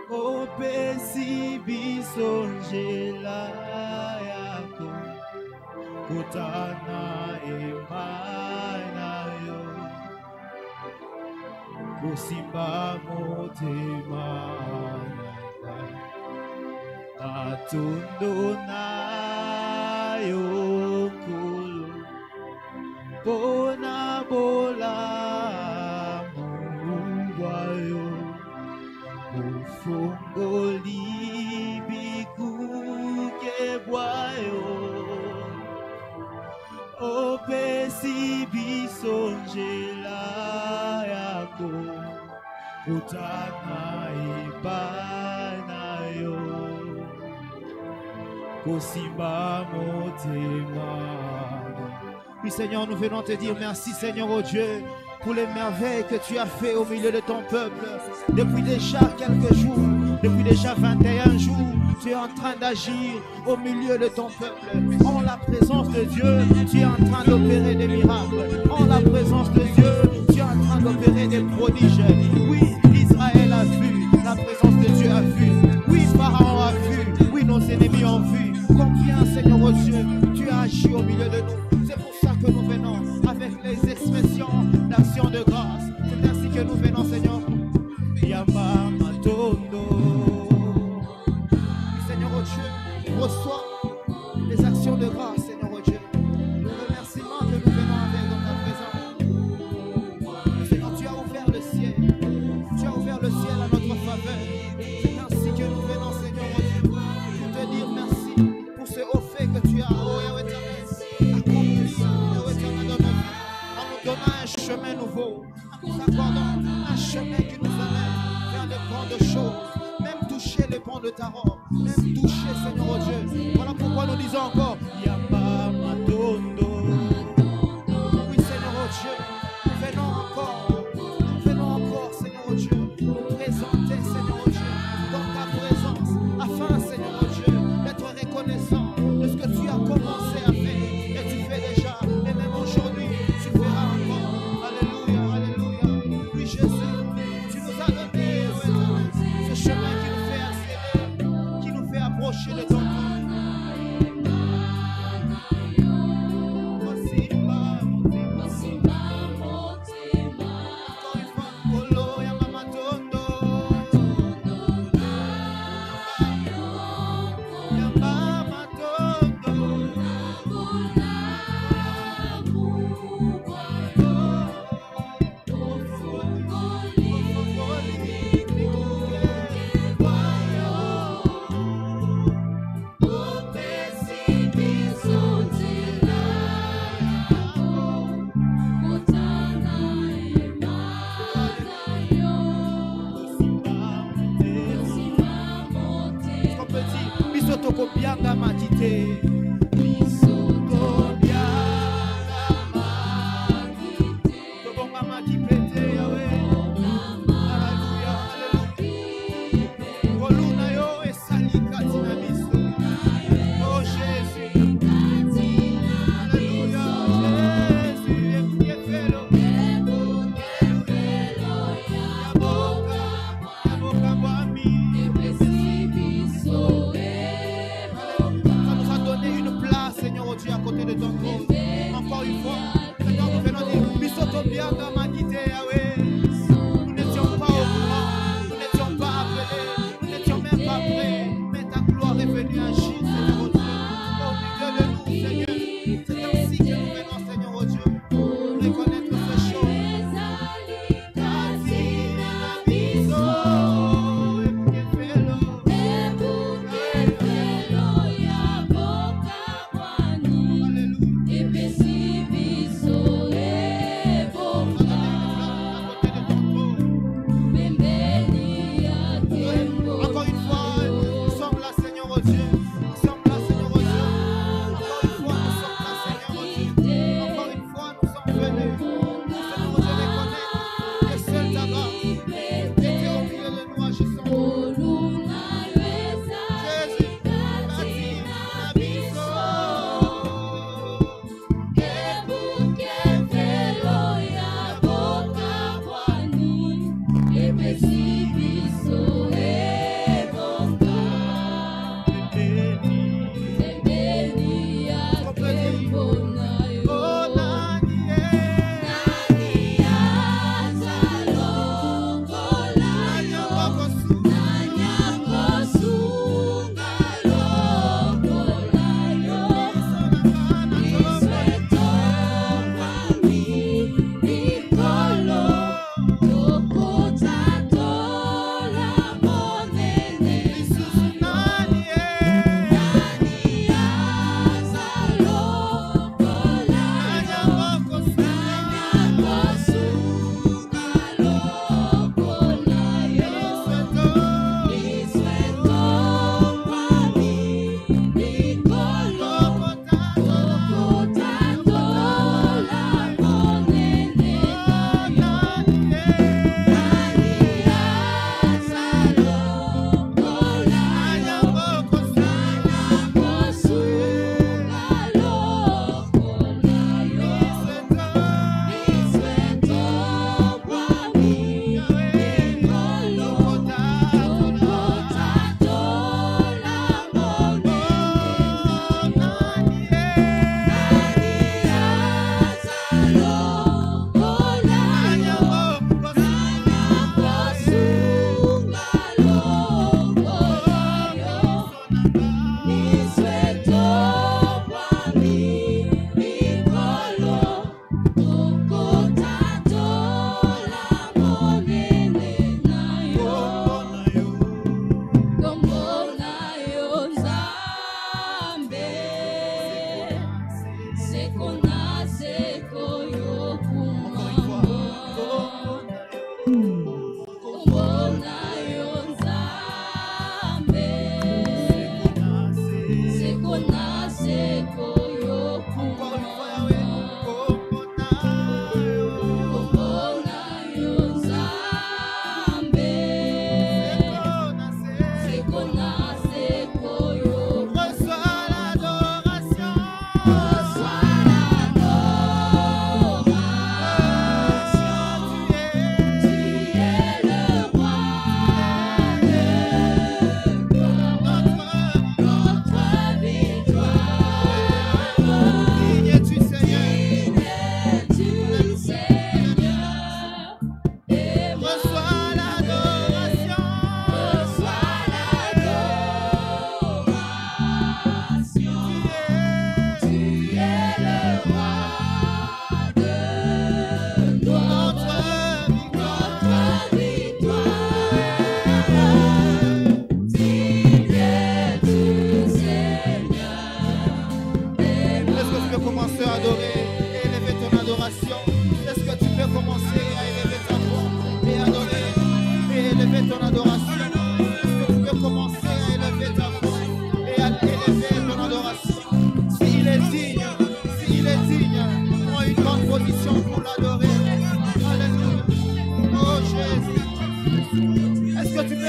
Opesi bisonjela yako kutana imana yo kusimba motema atundu nayo kulu bona bola muwayo ufungoli bikuke bwayo opesi bisonjela yako kutana ibana yo kusimba motema. Oui Seigneur, nous venons te dire merci Seigneur oh Dieu pour les merveilles que tu as fait au milieu de ton peuple. Depuis déjà quelques jours, depuis déjà 21 jours, tu es en train d'agir au milieu de ton peuple. En la présence de Dieu, tu es en train d'opérer des miracles. En la présence de Dieu, tu es en train d'opérer des prodiges. Oui, Israël a vu, la présence de Dieu a vu. Oui, Pharaon a vu, oui, nos ennemis ont vu. Combien, Seigneur oh Dieu, tu as agi au milieu de nous. C'est pour ça que nous venons avec les expressions d'action de grâce. C'est ainsi que nous venons, Seigneur. Yamba Matondo. Seigneur oh Dieu, reçois les actions de grâce, Seigneur oh Dieu. Le remerciement que nous venons avec dans ta présence. Seigneur, tu as ouvert le ciel. Tu as ouvert le ciel à notre faveur. C'est ainsi que nous venons, Seigneur oh Dieu, pour te dire merci pour ce haut fait que tu as, oh Yahweh éternel, accompli, Yahweh éternel, dans nos vies, en nous donnant un chemin nouveau, en nous accordant un chemin qui nous amène vers de grandes choses, même toucher le pont de ta robe, même toucher, Seigneur oh Dieu. Voilà pourquoi nous disons encore, Yamba Matondo. Oui, Seigneur oh Dieu, nous venons encore, Seigneur oh Dieu, nous présenter, Seigneur oh Dieu, dans ta présence, afin, Seigneur oh Dieu, d'être reconnaissant de ce que tu as commencé à faire, et tu fais déjà, et même aujourd'hui, tu feras encore. Alléluia, alléluia. Oui, Jésus, tu nous as donné, ce chemin qui nous fait accélérer, qui nous fait approcher de ton nom. Bianga matite. Ça nous a donné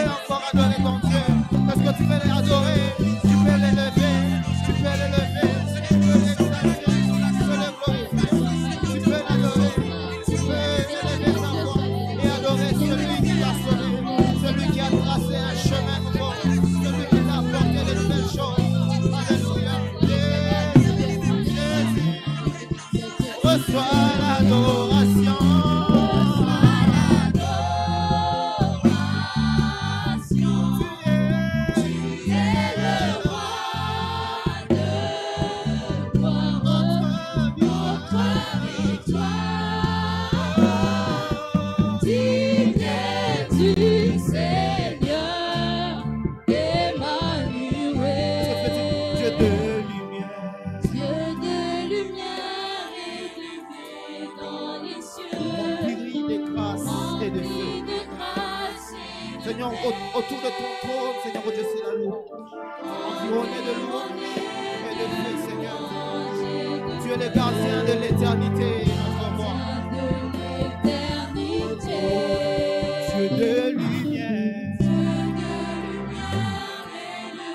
encore adorer ton Dieu. Parce que tu peux l'adorer, tu peux l'élever, tu peux l'élever, tu peux l'exalter, tu peux le glorifier, tu peux l'adorer, tu peux élever ta voix et adorer celui qui t'a sauvé, celui qui a tracé un chemin nouveau, celui qui t'a apporté de nouvelles choses. Alléluia. Jésus, reçois l'adoration. Seigneur, autour de ton trône, Seigneur, oh Dieu, c'est la louange. Environné de louange et de feu, Seigneur. Tu es le gardien de l'éternité, notre roi. Dieu de lumière.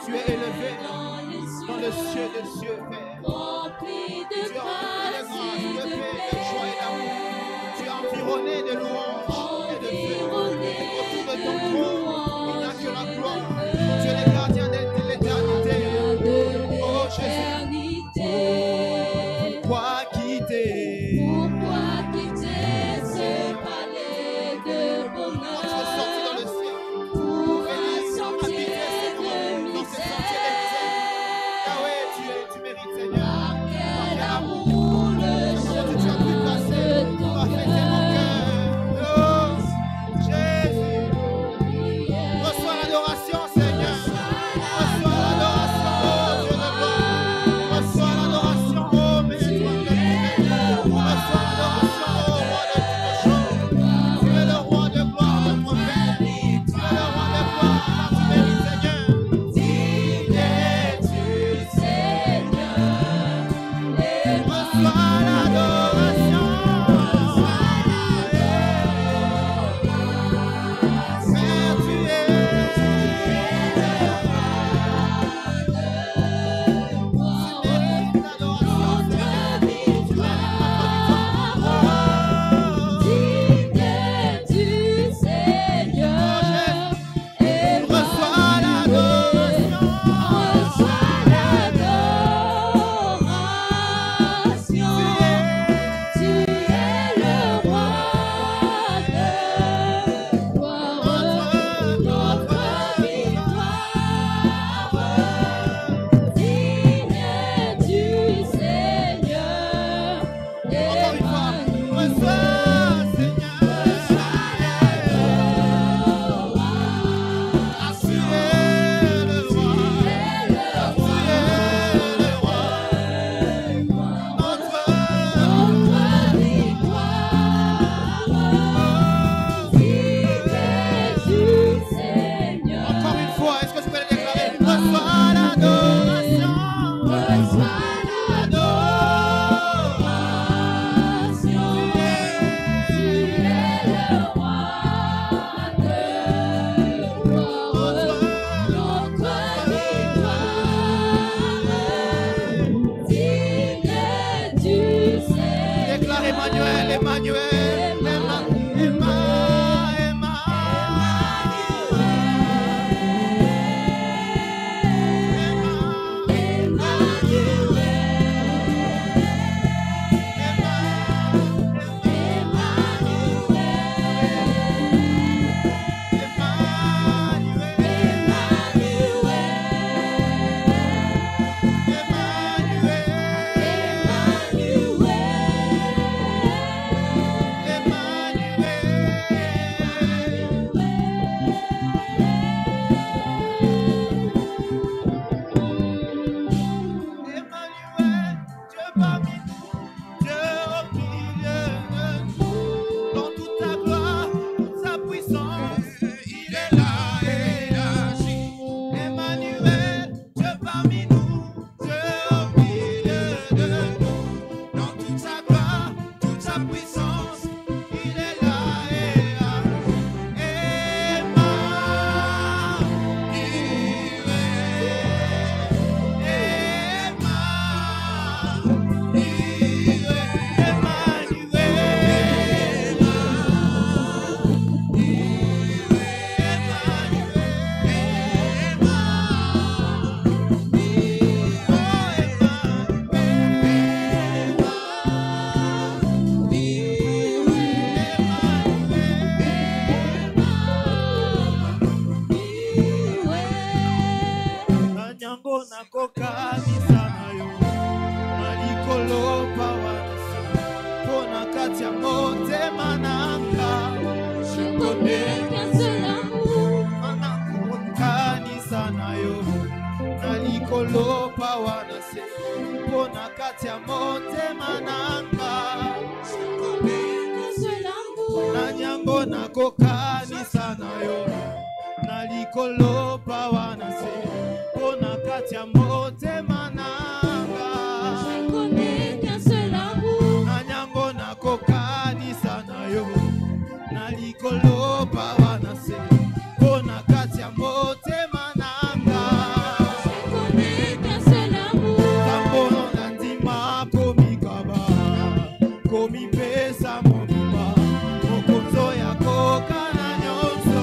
Tu es élevé dans le ciel des cieux, Père. Tu es rempli de grâce, de paix, de joie et d'amour. Tu es environné de louange et de feu. Autour de ton trône, il n'y a que la gloire. Tu es le gardien de l'éternité. Oh Jésus, pourquoi quitter ce palais de bonheur? Tu es sorti dans le ciel pour venir habiter, Seigneur, dans ces sentiers de misère. Yahweh, tu mérites, Seigneur. Par quel amour, Seigneur, tu as pu passer, tu as fêté mon cœur. Oh Jésus, reçois l'adoration, Seigneur. Reçois l'adoration, oh Dieu de gloire. Reçois l'adoration, oh mets-toi de lumière. Reçois l'adoration, oh roi de toutes choses. Tu es le roi de gloire, notre Père. Tu es le roi de gloire, car tu mérites, Seigneur. Digne es-tu, Seigneur. Reçois l'adoration. Père, tu es reçois na kokanisa na yo na likolo pawanase pona kati ya motema nanga je connais qu'un seul amour na kokanisa na yo na likolo pawanase pona kati ya motema nanga je connais qu'un seul amour na nyango na kokanisa na yo na likolo pawanase pona kati ya motema nanga je connais qu'un seul amour na nyango na kokanisa na yo na likolo pawanase pona kati ya motema nanga je connais qu'un seul amour tambono na ndima komikaba komipesa mobima mokonzo ya kokana nyonso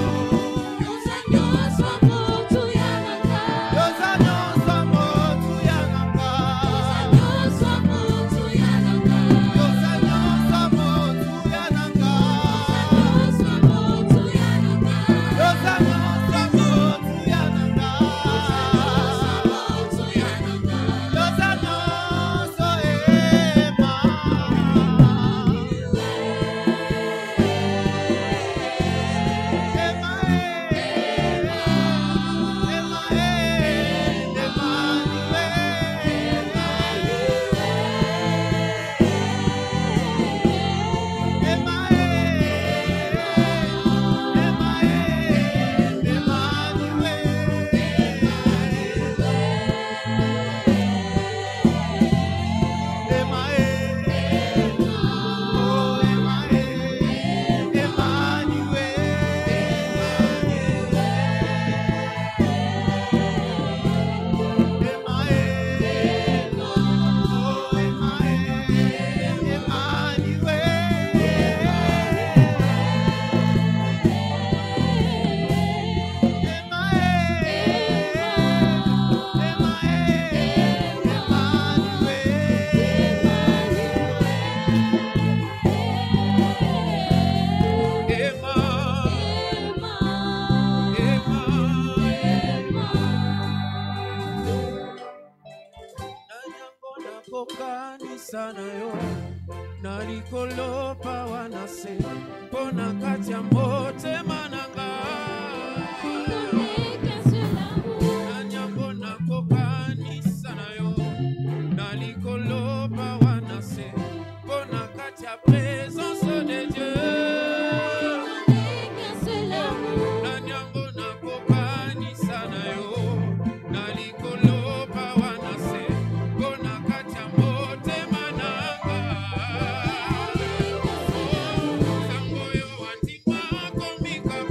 Mika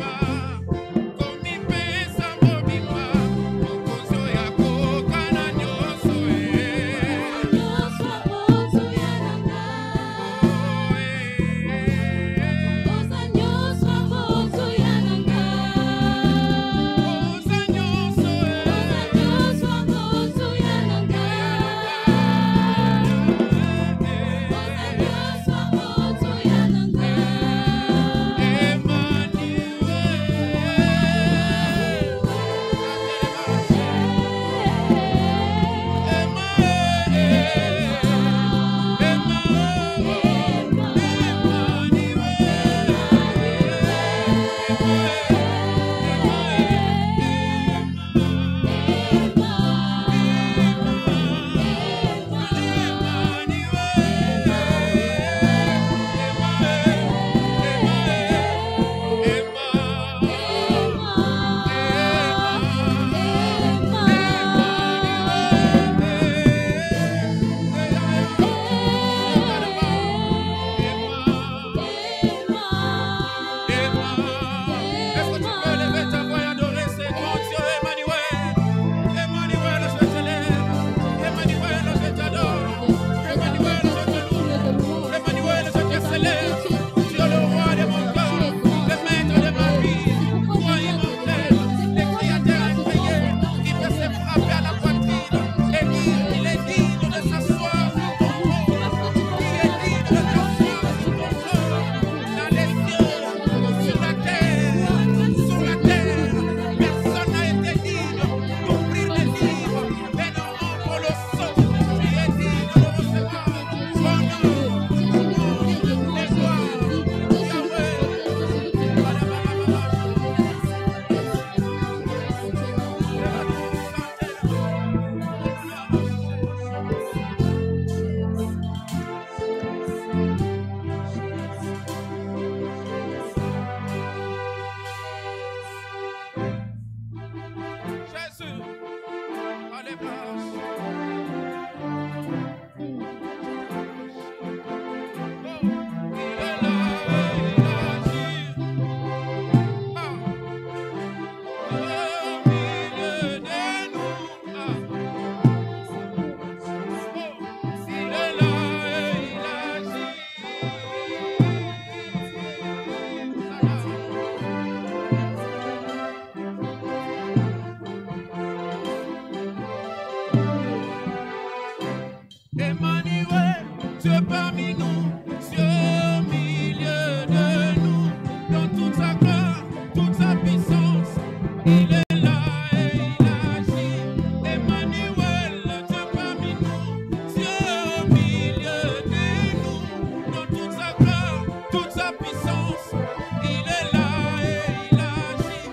Emmanuel, Dieu parmi nous, Dieu au milieu de nous, dans toute sa gloire, toute sa puissance, il est là et il agit. Emmanuel, Dieu parmi nous, Dieu au milieu de nous, dans toute sa gloire, toute sa puissance, il est là et il agit.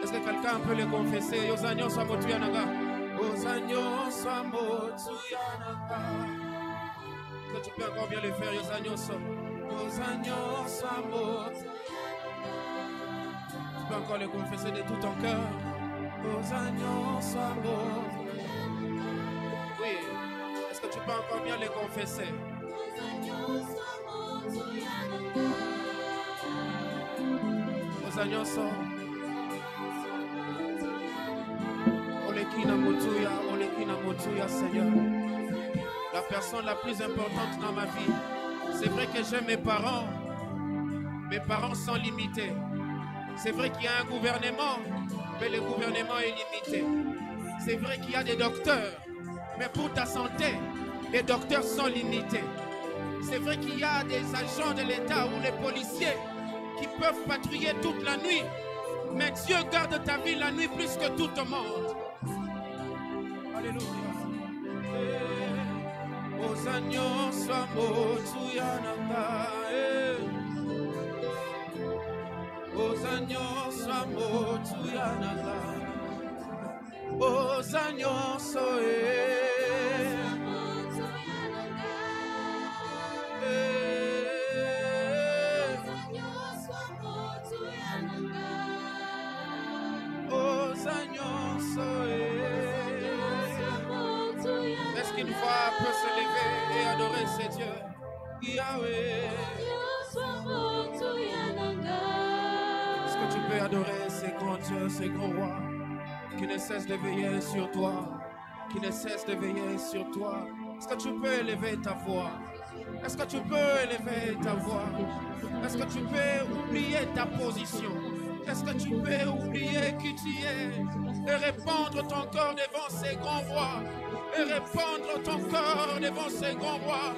Est-ce que quelqu'un peut le confesser? Est-ce que tu peux encore bien le faire? Tu peux encore le confesser de tout ton cœur. Oui. Est-ce que tu peux encore bien le confesser? Olekina Motuya, Seigneur. La personne la plus importante dans ma vie. C'est vrai que j'aime mes parents. Mes parents sont limités. C'est vrai qu'il y a un gouvernement, mais le gouvernement est limité. C'est vrai qu'il y a des docteurs, mais pour ta santé, les docteurs sont limités. C'est vrai qu'il y a des agents de l'État ou les policiers qui peuvent patrouiller toute la nuit, mais Dieu garde ta vie la nuit plus que tout le monde. Alléluia. Ozanyo swamo tuyananga. Ozanyo swamo tuyananga. Ozanyo soe. Est-ce qu'une voix peut se lever et adorer ces dieux? Yahweh. Est-ce que tu peux adorer ces grands dieux, ces grands rois qui ne cessent de veiller sur toi, qui ne cessent de veiller sur toi? Est-ce que tu peux élever ta voix? Est-ce que tu peux élever ta voix? Est-ce que tu peux oublier ta position? Est-ce que tu peux oublier qui tu es et répandre ton corps devant ces grands rois? Et répandre ton corps devant ces grands rois?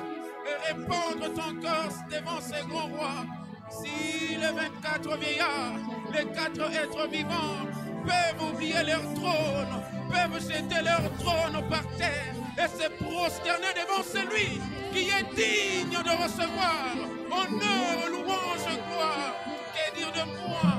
Et répandre ton corps devant ces grands rois? Si les 24 vieillards, les 4 êtres vivants peuvent oublier leur trône, peuvent jeter leur trône par terre et se prosterner devant celui qui est digne de recevoir honneur, louange, gloire. Que dire de moi?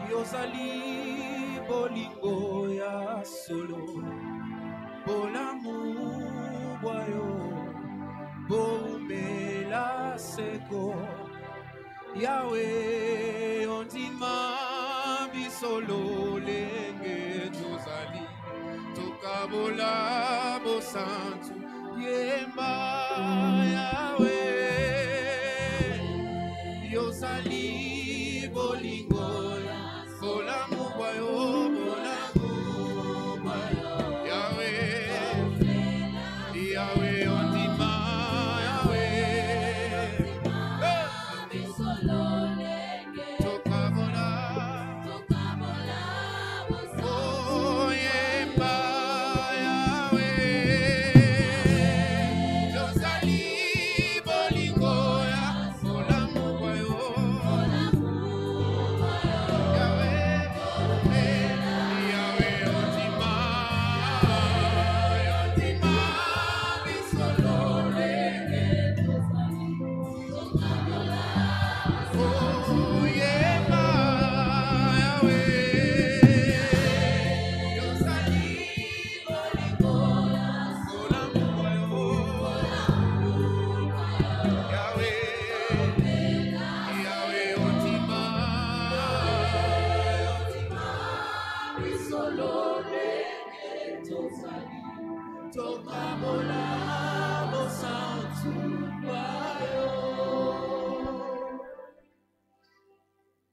Yozali bolingo ya solo, bolamu boyo, bomela seko. Yahweh ondima bisolo lenge tozali, tokabola bosantu yemba Yahweh. Yozali bolingo bolamu boyo, bolamu boyo. Yahweh ondima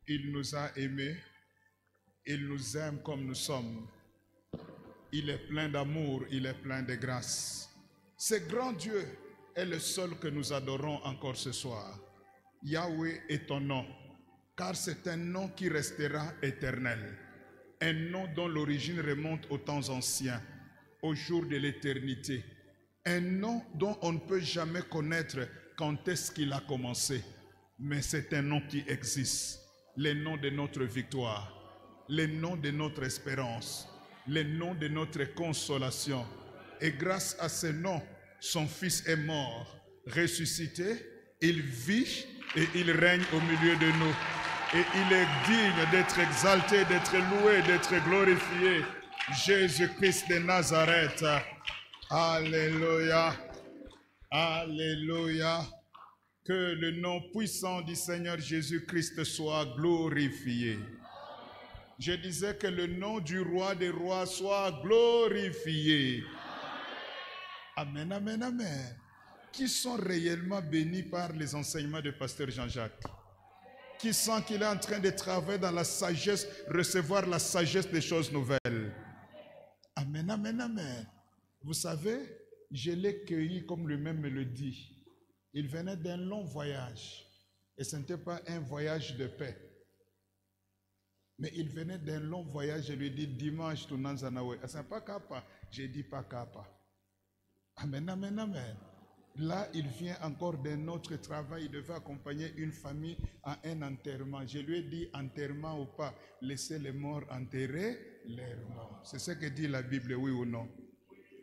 Il nous a aimés, il nous aime comme nous sommes. Il est plein d'amour, il est plein de grâce. Ce grand Dieu est le seul que nous adorons encore ce soir. Yahweh est ton nom, car c'est un nom qui restera éternel. Un nom dont l'origine remonte aux temps anciens, au jour de l'éternité. Un nom dont on ne peut jamais connaître quand est-ce qu'il a commencé. Mais c'est un nom qui existe. Le nom de notre victoire, le nom de notre espérance, le nom de notre consolation. Et grâce à ce nom, son Fils est mort, ressuscité, il vit et il règne au milieu de nous. Et il est digne d'être exalté, d'être loué, d'être glorifié. Jésus-Christ de Nazareth. Alléluia. Alléluia. Que le nom puissant du Seigneur Jésus-Christ soit glorifié. Je disais que le nom du roi des rois soit glorifié. Amen, amen, amen. Qui sont réellement bénis par les enseignements de Pasteur Jean-Jacques? Qui sent qu'il est en train de travailler dans la sagesse, recevoir la sagesse des choses nouvelles? Amen, amen, amen. Vous savez, je l'ai cueilli comme lui-même me le dit. Il venait d'un long voyage. Et ce n'était pas un voyage de paix. Mais il venait d'un long voyage. Je lui ai dit, dimanche, tu n'en zanawe. Ça n'est pas kappa. J'ai dit pas kappa. Amen, amen, amen. Là, il vient encore d'un autre travail. Il devait accompagner une famille à un enterrement. Je lui ai dit, enterrement ou pas, laissez les morts enterrer leurs morts. C'est ce que dit la Bible, oui ou non?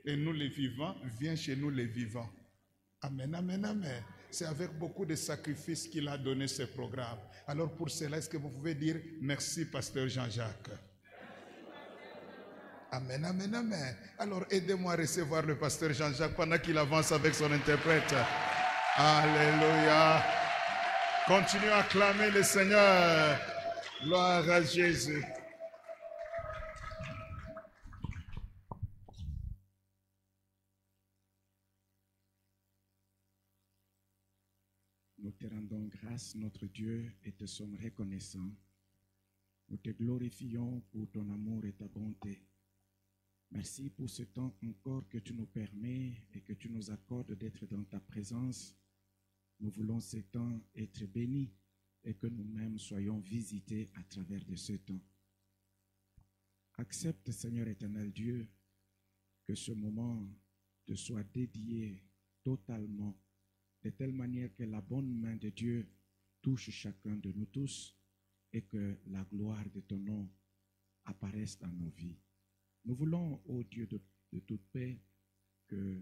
Et nous les vivants, viens chez nous les vivants. Amen, amen, amen. C'est avec beaucoup de sacrifices qu'il a donné ce programme. Alors pour cela, est-ce que vous pouvez dire merci, Pasteur Jean-Jacques? Amen, amen, amen. Alors aidez-moi à recevoir le Pasteur Jean-Jacques pendant qu'il avance avec son interprète. Alléluia. Continuez à acclamer le Seigneur. Gloire à Jésus. Nous te rendons grâce, notre Dieu, et te sommes reconnaissants. Nous te glorifions pour ton amour et ta bonté. Merci pour ce temps encore que tu nous permets et que tu nous accordes d'être dans ta présence. Nous voulons ce temps être bénis et que nous-mêmes soyons visités à travers de ce temps. Accepte, Seigneur éternel Dieu, que ce moment te soit dédié totalement, de telle manière que la bonne main de Dieu touche chacun de nous tous et que la gloire de ton nom apparaisse dans nos vies. Nous voulons, ô Dieu de toute paix, que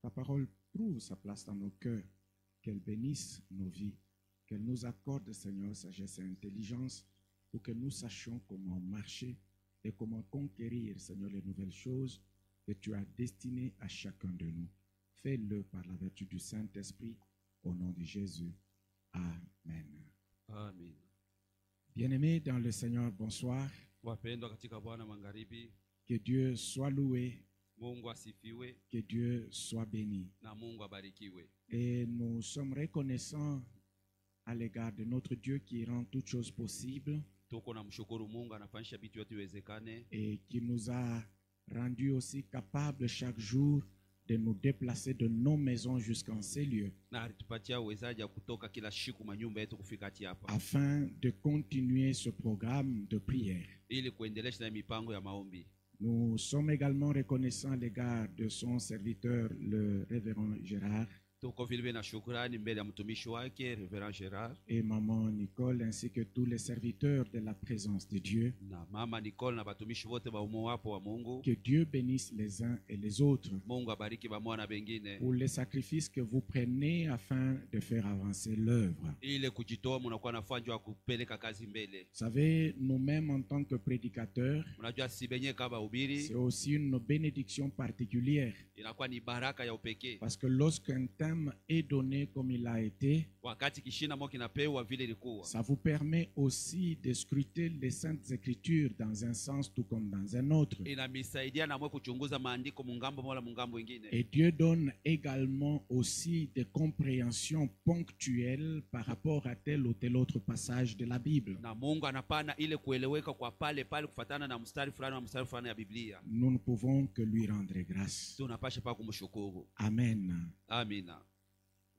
ta parole trouve sa place dans nos cœurs, qu'elle bénisse nos vies, qu'elle nous accorde, Seigneur, sagesse et intelligence, pour que nous sachions comment marcher et comment conquérir, Seigneur, les nouvelles choses que tu as destinées à chacun de nous. Fais-le par la vertu du Saint-Esprit, au nom de Jésus. Amen. Amen. Bien-aimés dans le Seigneur, bonsoir. Wapendwa katika Bwana magharibi, Que Dieu soit loué, Mungu asifiwe que Dieu soit béni. na Mungu abarikiwe. Et nous sommes reconnaissants à l'égard de notre Dieu qui rend toutes choses possibles Tuko na mshukuru Mungu anafanyisha vitu vyote iwezekane, et qui nous a rendus aussi capables chaque jour de nous déplacer de nos maisons jusqu'en ces lieux na alitupatia uwezaji wa kutoka kila siku manyumba yetu kufika hati hapa afin de continuer ce programme de prière. ili kuendelesha na mipango ya maombi. Nous sommes également reconnaissants à l'égard de son serviteur, le révérend Gérard, Tuko vile na shukrani mbele ya mtumishi wake Reverend Gerard et maman Nicole, ainsi que tous les serviteurs de la présence de Dieu. na mama Nicole na batumishi wote ba umo wapo wa Mungu. Que Dieu bénisse les uns et les autres Mungu abariki bamoa na bengine pour les sacrifices que vous prenez afin de faire avancer l'œuvre. ile kujitoa, mnakuwa nafanya kupeleka kazi mbele. Vous savez, nous-mêmes en tant que prédicateurs, Mnajua si benye kama ubiri c'est aussi une bénédiction particulière inakuwa ni baraka ya upekee, parce que lorsqu'un thème est donné comme il a été, wakati kishina mo kinapewa vile ilikuwa ça vous permet aussi de scruter les Saintes Écritures dans un sens tout comme dans un autre. inamisaidia na mwe kuchunguza maandiko mungambo mola mungambo wengine. Et Dieu donne également aussi des compréhensions ponctuelles par rapport à tel ou tel autre passage de la Bible. Na Mungu anapana ile kueleweka kwa pale pale kufatana na mstari fulani na mstari fulani ya Biblia. Nous ne pouvons que lui rendre grâce. Tunapasha pa kumshukuru. Amen. Amina.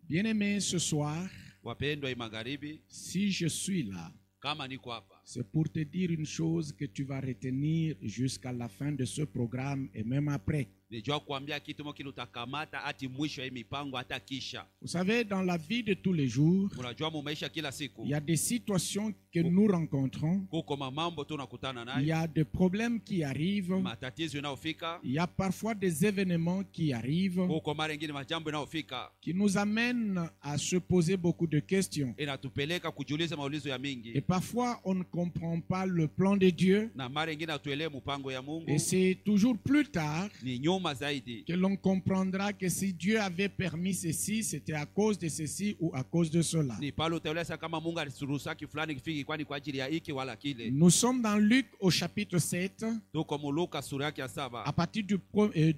Bien-aimés, ce soir, Wapendwa hii magharibi, si je suis là, kama niko hapa c'est pour te dire une chose que tu vas retenir jusqu'à la fin de ce programme et même après. nijua kuambia kitu mokili utakamata hati mwisho ya hii mipango hata kisha. Vous savez, dans la vie de tous les jours, Unajua mu maisha kila siku il y a des situations que nous rencontrons, kuko mambo tunakutana il y nayo, a des problèmes qui arrivent, matatizo yanayofika, il y a parfois des événements qui arrivent kuko mara nyingine majambo yanayofika qui nous amènent à se poser beaucoup de questions. inatupeleka kujiuliza maulizo ya Et mingi, parfois, on ne comprend pas le plan de Dieu. na mara nyingine hatuelewe mpango ya Mungu. Et c'est toujours plus tard Ni nyuma zaidi que l'on comprendra que si Dieu avait permis ceci, c'était à cause de ceci ou à cause de cela. ni pale utaeleza kama Mungu alisuruhusa fulani kifiki kwani kwa ajili ya hiki wala kile. Nous sommes dans Luc au chapitre 7, Tuko mu Luka sura yake ya à 7 partir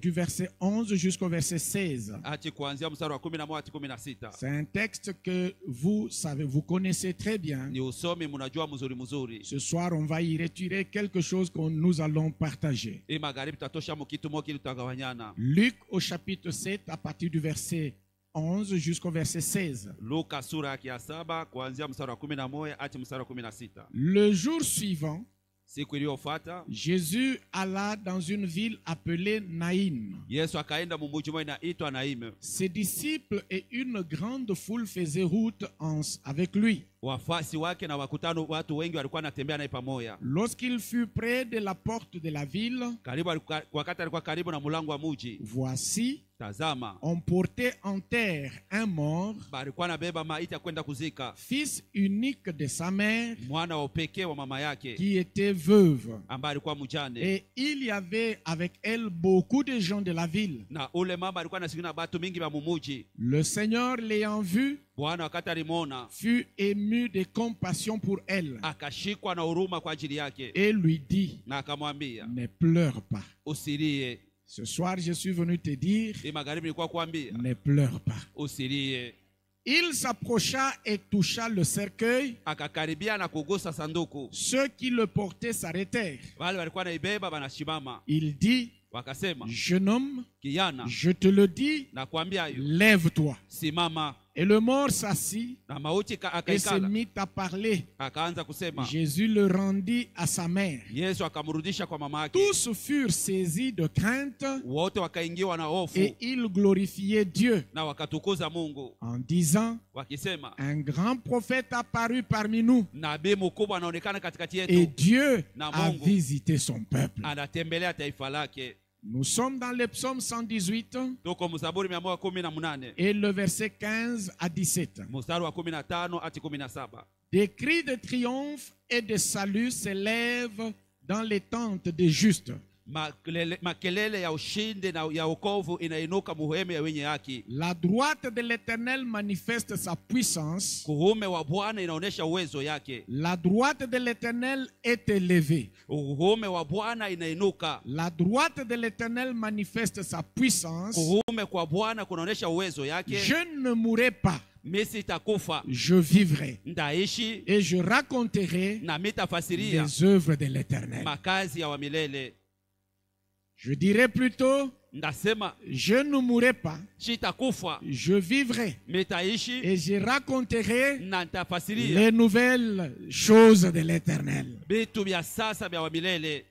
du verset 11 jusqu'au verset 16. hadi kuanzia mstari wa 11 hadi 16. C'est un texte que vous savez, vous connaissez très bien. Ni usomi mnajua mzuri mzuri. Ce soir, on va y retirer quelque chose que nous allons partager. Hii magharibi tatosha mkitu moja ili tutagawanyana. Luc au chapitre 7, à partir du verset 11 jusqu'au verset 16. Luka sura yake ya 7 kuanzia mstari wa 11 hadi mstari wa 16. Le jour suivant, Siku iliyofuata Jésus alla dans une ville appelée Naïm. Yesu akaenda mumuji mmoja inaitwa Naime. Ses disciples et une grande foule faisaient route avec lui. Wafasi wake na wakutano watu wengi walikuwa wanatembea naye pamoja. Lorsqu'il fut près de la porte de la ville, Karibu wakati alikuwa karibu na mlango wa muji, voici, tazama on portait en terre un mort, balikuwa nabeba maiti ya kwenda kuzika fils unique de sa mère, mwana wa pekee wa mama yake qui était veuve. ambaye alikuwa mjane, Et il y avait avec elle beaucoup de gens de la ville. na ule mama alikuwa anasikina watu mingi wa mumuji. Le Seigneur, l'ayant vu, Bwana wakati alimwona fut ému de compassion pour elle akashikwa na huruma kwa ajili yake, et lui dit, na akamwambia ne pleure pas. usilie. Ce soir, je suis venu te dire, Hii magharibi nilikuwa kuambia ne pleure pas. usilie. Il s'approcha et toucha le cercueil. Akakaribia na kugusa sanduku. Ceux qui le portaient s'arrêtèrent. Wale walikuwa naibeba banashimama, Il dit, wakasema, jeune homme, kijana, je te le dis, nakwambia hiyo, lève-toi. simama. Et le mort s'assit Na mauti et se akaikala, mit à parler. akaanza kusema. Jésus le rendit à sa mère. Yesu akamrudisha kwa mama yake. Tous furent saisis de crainte Wote wakaingiwa na hofu et ils glorifiaient Dieu na wakatukuza Mungu en disant, wakisema, un grand prophète apparut parmi nous nabii mkubwa anaonekana katikati et yetu, Dieu Na a Mungu. visité son peuple. anatembelea taifa lake. Nous sommes dans le psaume 118 Tuko mzaburi 118 et le verset 15 à 17. mstari wa 15 hadi 17. Des cris de triomphe et de salut s'élèvent dans les tentes des justes. Makelele ya ushindi na ya wokovu inainuka muheme ya wenye haki. La droite de l'Éternel manifeste sa puissance. Kuume wa Bwana inaonesha uwezo yake. La droite de l'Éternel est élevée. Kuume wa Bwana inainuka. La droite de l'Éternel manifeste sa puissance. Kuume kwa Bwana kunaonesha uwezo yake. Je ne mourrai pas. Je vivrai ndaishi et je raconterai na mitafasiria les œuvres de l'Éternel. makazi ya wamilele. Je dirais plutôt, ndasema je ne mourrai pas, sitakufa, je vivrai mitaishi et je raconterai na nitafasiria les nouvelles choses de l'Éternel. vitu vya sasa vya wamilele.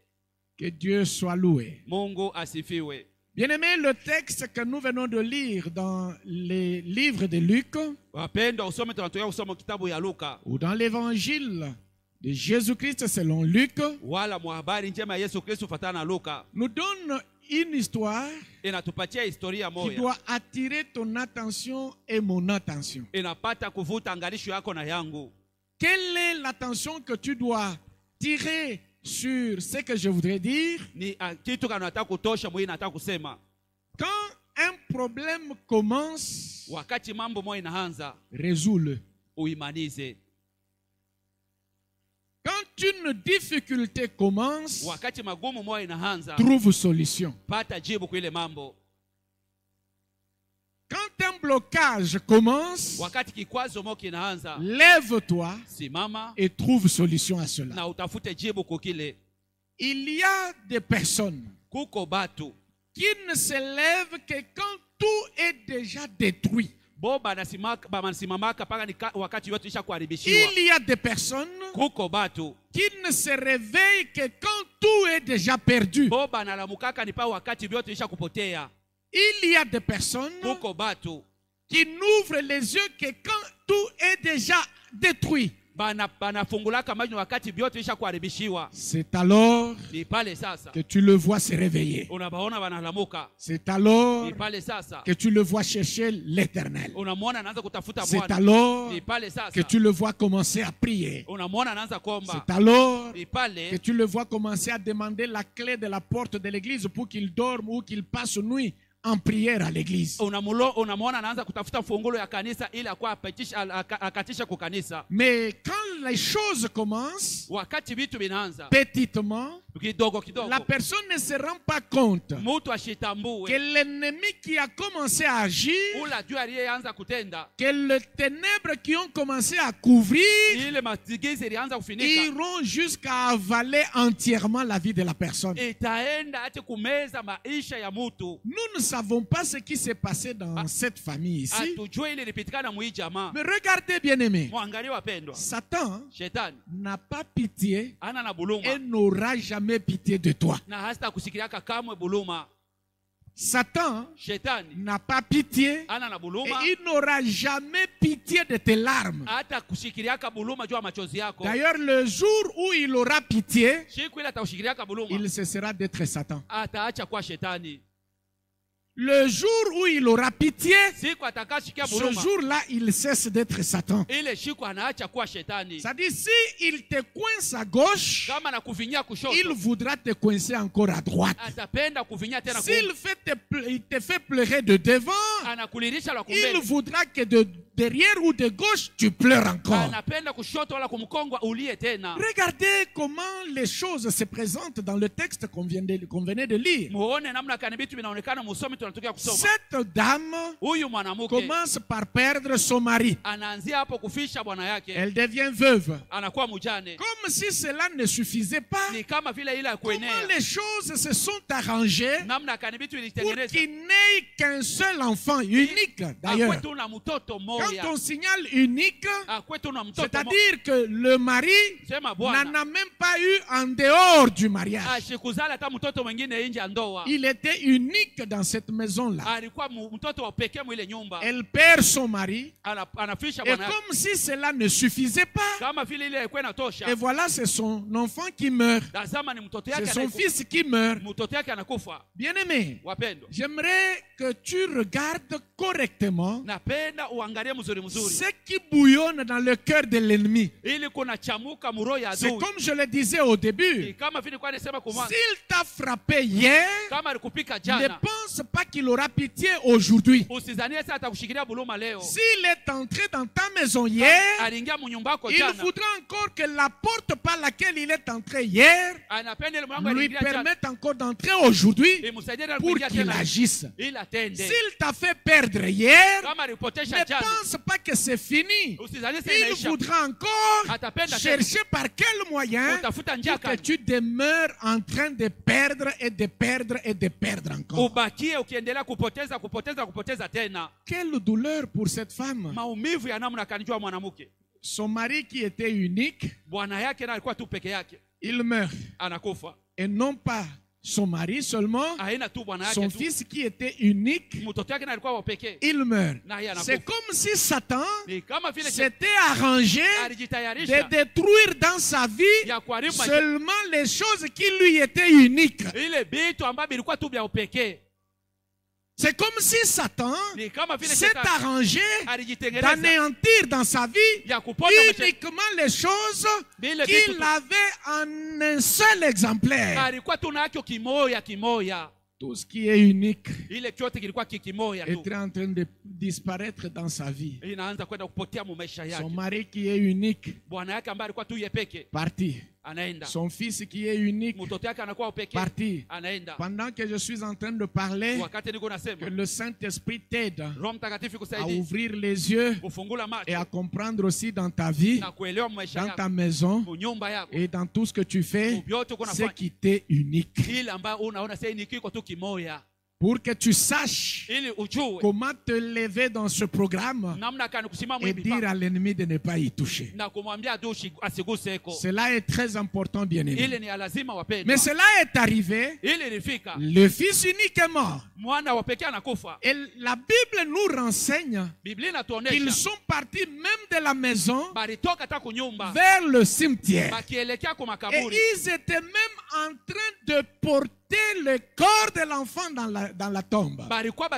Que Dieu soit loué. Mungu asifiwe. Bien-aimé, le texte que nous venons de lire dans les livres de Luc Wapendwa, usome tunatoka kusoma kitabu ya Luka ou dans l'évangile de Jésus-Christ selon Luc, wala muhabari njema ya Yesu Kristo fatana na Luka nous donne une histoire inatupatia historia qui moja doit attirer ton attention et mon attention. inapata kuvuta angalisho yako na yangu. Quelle est l'attention que tu dois tirer sur ce que je voudrais dire? Ni kitu kana nataka kutosha mwini nataka kusema. Quand un problème commence, Wakati mambo moja inaanza, résous-le. uimanize. Quand une difficulté commence, Wakati magumu moja inaanza, trouve solution. pata jibu kwa ile mambo. Quand un blocage commence, Wakati kikwazo moja kinaanza, lève-toi simama et trouve solution à cela. na utafute jibu kwa kile. Il y a des personnes Kuko batu qui ne se lèvent que quand tout est déjà détruit. boba banasimamaka paka ni wakati yote isha kuharibishiwa. Il y a des personnes Kuko batu qui ne se réveillent que quand tout est déjà perdu. boba nalamukaka ni pa wakati vyote isha kupotea. Il y a des personnes Kuko batu qui n'ouvrent les yeux que quand tout est déjà détruit. banafungulaka maji wakati vyote isha kuharibishiwa. C'est alors Ni pale sasa que tu le vois se réveiller. unabaona banalamuka. C'est alors Ni pale sasa que tu le vois chercher l'Éternel. unamwona anaanza kutafuta C'est Bwana. alors Ni pale sasa que tu le vois commencer à prier. unamwona anaanza kuomba. C'est alors Ni que pale tu le vois commencer à demander la clé de la porte de l'église pour qu'il dorme ou qu'il passe nuit en prière à l'église. unamwona anaanza kutafuta fungulo ya kanisa ili akatisha kwa kanisa. Mais quand les choses commencent, Wakati vitu vinaanza petitement, kidogo kidogo, la personne ne se rend pas compte mtu ashitambue que l'ennemi qui a commencé à agir, ula juu aliyeanza kutenda, que les ténèbres qui ont commencé à couvrir, ile matigizi ilianza kufinika, iront jusqu'à avaler entièrement la vie de la personne. itaenda hata kumeza maisha ya mtu. Nous ne savons pas ce qui s'est passé dans cette famille ici. Atujue ile ilipitikana mwi jamaa. Mais regardez bien aimé, Mwangalie wapendwa, Satan shetani n'a pas pitié ana na et buluma n'aura jamais pitié de toi. na hasta kusikiliaka kamwe buluma. Satan Shetani n'a pas pitié ana na et buluma il n'aura jamais pitié de tes larmes. hata kushikiliaka buluma juu ya machozi yako. D'ailleurs, le jour où il aura pitié, Siku ile ataushikiliaka buluma il cessera d'être Satan. ataacha kuwa shetani. Le jour où il aura pitié, Siku atakashikia ce buluma jour-là, il cesse d'être Satan. ile siku anaacha kuwa shetani. C'est-à-dire, si il te coince à gauche, Kama na kuvinyia il kushoto voudra te coincer encore à droite. atapenda kuvinyia tena S'il il te fait pleurer de devant, anakulirisha la il kumbele, voudra que de derrière ou de gauche, tu pleures encore. anapenda kushoto wala kumkongwa ulie tena. Regardez comment les choses se présentent dans le texte qu'on venait de lire. Muone namna kani vitu vinaonekana musomi tunatokea kusoma. Cette dame Huyu mwanamke commence par perdre son mari. anaanzia hapo kufisha bwana yake, Elle devient veuve. anakuwa mjane. Comme si cela ne suffisait pas, Ni kama vile ile ya comment kuenea les choses se sont arrangées namna kani vitu pour ilitengeneza qu'il n'ait qu'un seul enfant, unique d'ailleurs. akwetu na mtoto mmoja, Quand on signale unique, akwetu na mtoto c'est-à-dire que le mari sema n'en bwana a même pas eu en dehors du mariage. ashikuzala hata mtoto mwingine nje ya ndoa. Il était unique dans cette maison-là. Alikuwa mtoto wa pekee mwile nyumba, Elle perd son mari. anafisha Et bwana yake comme si cela ne suffisait pas, kama vile ile ilikuwa et inatosha. voilà, c'est son enfant qui meurt. Tazama ni mtoto C'est yake son anakufa, fils qui meurt. mtoto yake anakufa. Bien-aimé, Wapendwa, j'aimerais que tu regardes correctement napenda uangalie mzuri mzuri ce qui bouillonne dans le cœur de l'ennemi. ili kunachamuka muroho ya C'est adui. comme je le disais au début. Kama vile kwa nisema kumwanzo, S'il t'a frappé hier, kama alikupika ne jana, pense pas qu'il aura pitié aujourd'hui. usizanie sasa atakushikilia buluma leo. S'il est entré dans ta maison hier, Aliingia munyumba yako il jana, faudra encore que la porte par laquelle il est entré hier anapenda ile mlango lui aliingia jana permette encore d'entrer aujourd'hui imsaidie na pour kuingia qu'il tena agisse. ili atende. S'il t'a fait perdre hier, Kama ne alipotesha jana, pense pas que c'est fini. usizanie sasa Il inaisha. voudra encore Atapenda tena chercher par quel moyen utafuta njia pour que kani tu demeures en train de perdre et de perdre et de perdre encore. ubakie ukiendelea kupoteza tena. Quelle douleur pour cette femme. Maumivu ya namna kanijua mwanamke, Son mari qui était unique, bwana yake na alikuwa tu peke yake, il meurt. anakufa. Et non pas son mari seulement, Haina tu bwana son yake tu, fils qui était unique, mtoto yake na alikuwa wa pekee, il meurt. na yeye C'est anakufa. comme si Satan Ni kama vile s'était arrangé de alijitayarisha détruire dans sa vie ya kuharibu maisha, seulement les choses qui lui étaient uniques. ile vitu ambavyo vilikuwa tu vya upekee. C'est comme si Satan Ni kama vile s'est shetani arrangé alijitengeneza d'anéantir dans sa vie ya kuponya maisha, uniquement les choses vile qu'il vitu avait en un seul exemplaire. alikuwa tu nacho kimoya. Tout ce qui est unique Ile kyote kilikuwa kimoya tu, était en train de disparaître dans sa vie. inaanza kwenda kupotea mu maisha Son yake. mari qui est unique, Bwana yake ambaye alikuwa tu yepeke parti. anaenda, Son fils qui est unique, mtoto yake anakuwa upekee parti. anaenda. Pendant que je suis en train de parler, Wakati niko que nasema, le Saint-Esprit t'aide Roho Mtakatifu à kusaidia ouvrir les yeux kufungula et à macho comprendre aussi dans ta vie, na kuelewa maisha dans yako, ta maison nyumba yako, et dans tout ce que tu fais, vyote uko ce nafanya, qui t'est unique. ile ambayo unaona sasa ni kiko tu kimoya, Pour que tu saches ili ujue comment te lever dans ce programme namna kani kusimama et hivi dire à l'ennemi de ne pas y toucher. na kumwambia adui asiguseko. Cela est très important, bien Ile aimé. ni ya lazima wapendwa. Mais cela est arrivé, Ile ilifika, le fils unique est mort. mwana wa pekee anakufa. Et la Bible nous renseigne Biblia qu'ils inatuonesha sont partis même de la maison balitoka hata kunyumba vers le cimetière. bakielekea kwa Et makaburi, ils étaient même en train de porter le corps de l'enfant dans la tombe. balikuwa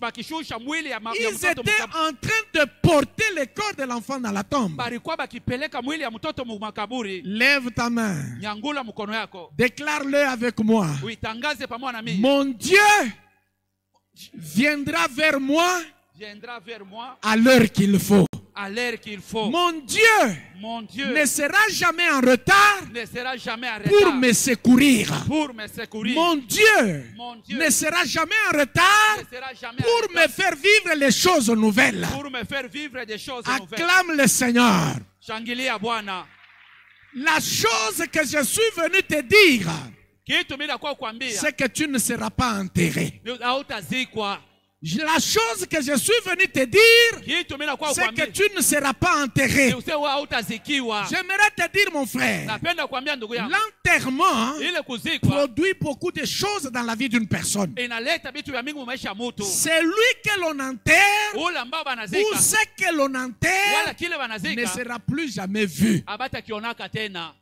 bakishusha mwili ya Ils mtoto étaient en train de porter le corps de l'enfant dans la tombe. balikuwa bakipeleka mwili ya mtoto mu makaburi. Lève ta main. Nyangula mkono yako Déclare-le avec moi. uitangaze pamoja na mimi. Mon Dieu viendra vers moi Viendra vers moi à l'heure qu'il faut. à l'heure qu'il faut. Mon Dieu Mon Dieu ne sera jamais en retard ne sera jamais en pour retard me secourir. pour me secourir. Mon Dieu Mon Dieu ne sera jamais en retard ne sera jamais pour en me retard faire vivre les choses nouvelles. pour me faire vivre des choses nouvelles. Acclame le Seigneur. Shangilia Bwana. La chose que je suis venu te dire, Kitu mimi nakuwa kuambia c'est que tu ne seras pas enterré. hautazikwa. La chose que je suis venu te dire, Kitu mimi nakuwa c'est que kuambia tu ne seras pas enterré. usewe hautazikiwa. J'aimerais te dire, mon frère, Napenda kuambia ndugu yangu, l'enterrement ile kuzikwa produit beaucoup de choses dans la vie d'une personne. inaleta vitu vya mingi mu maisha ya mtu. C'est lui que l'on enterre Ule ambao ou banazika ce que l'on enterre wala kile ne banazika sera plus jamais vu. abata kionaka tena.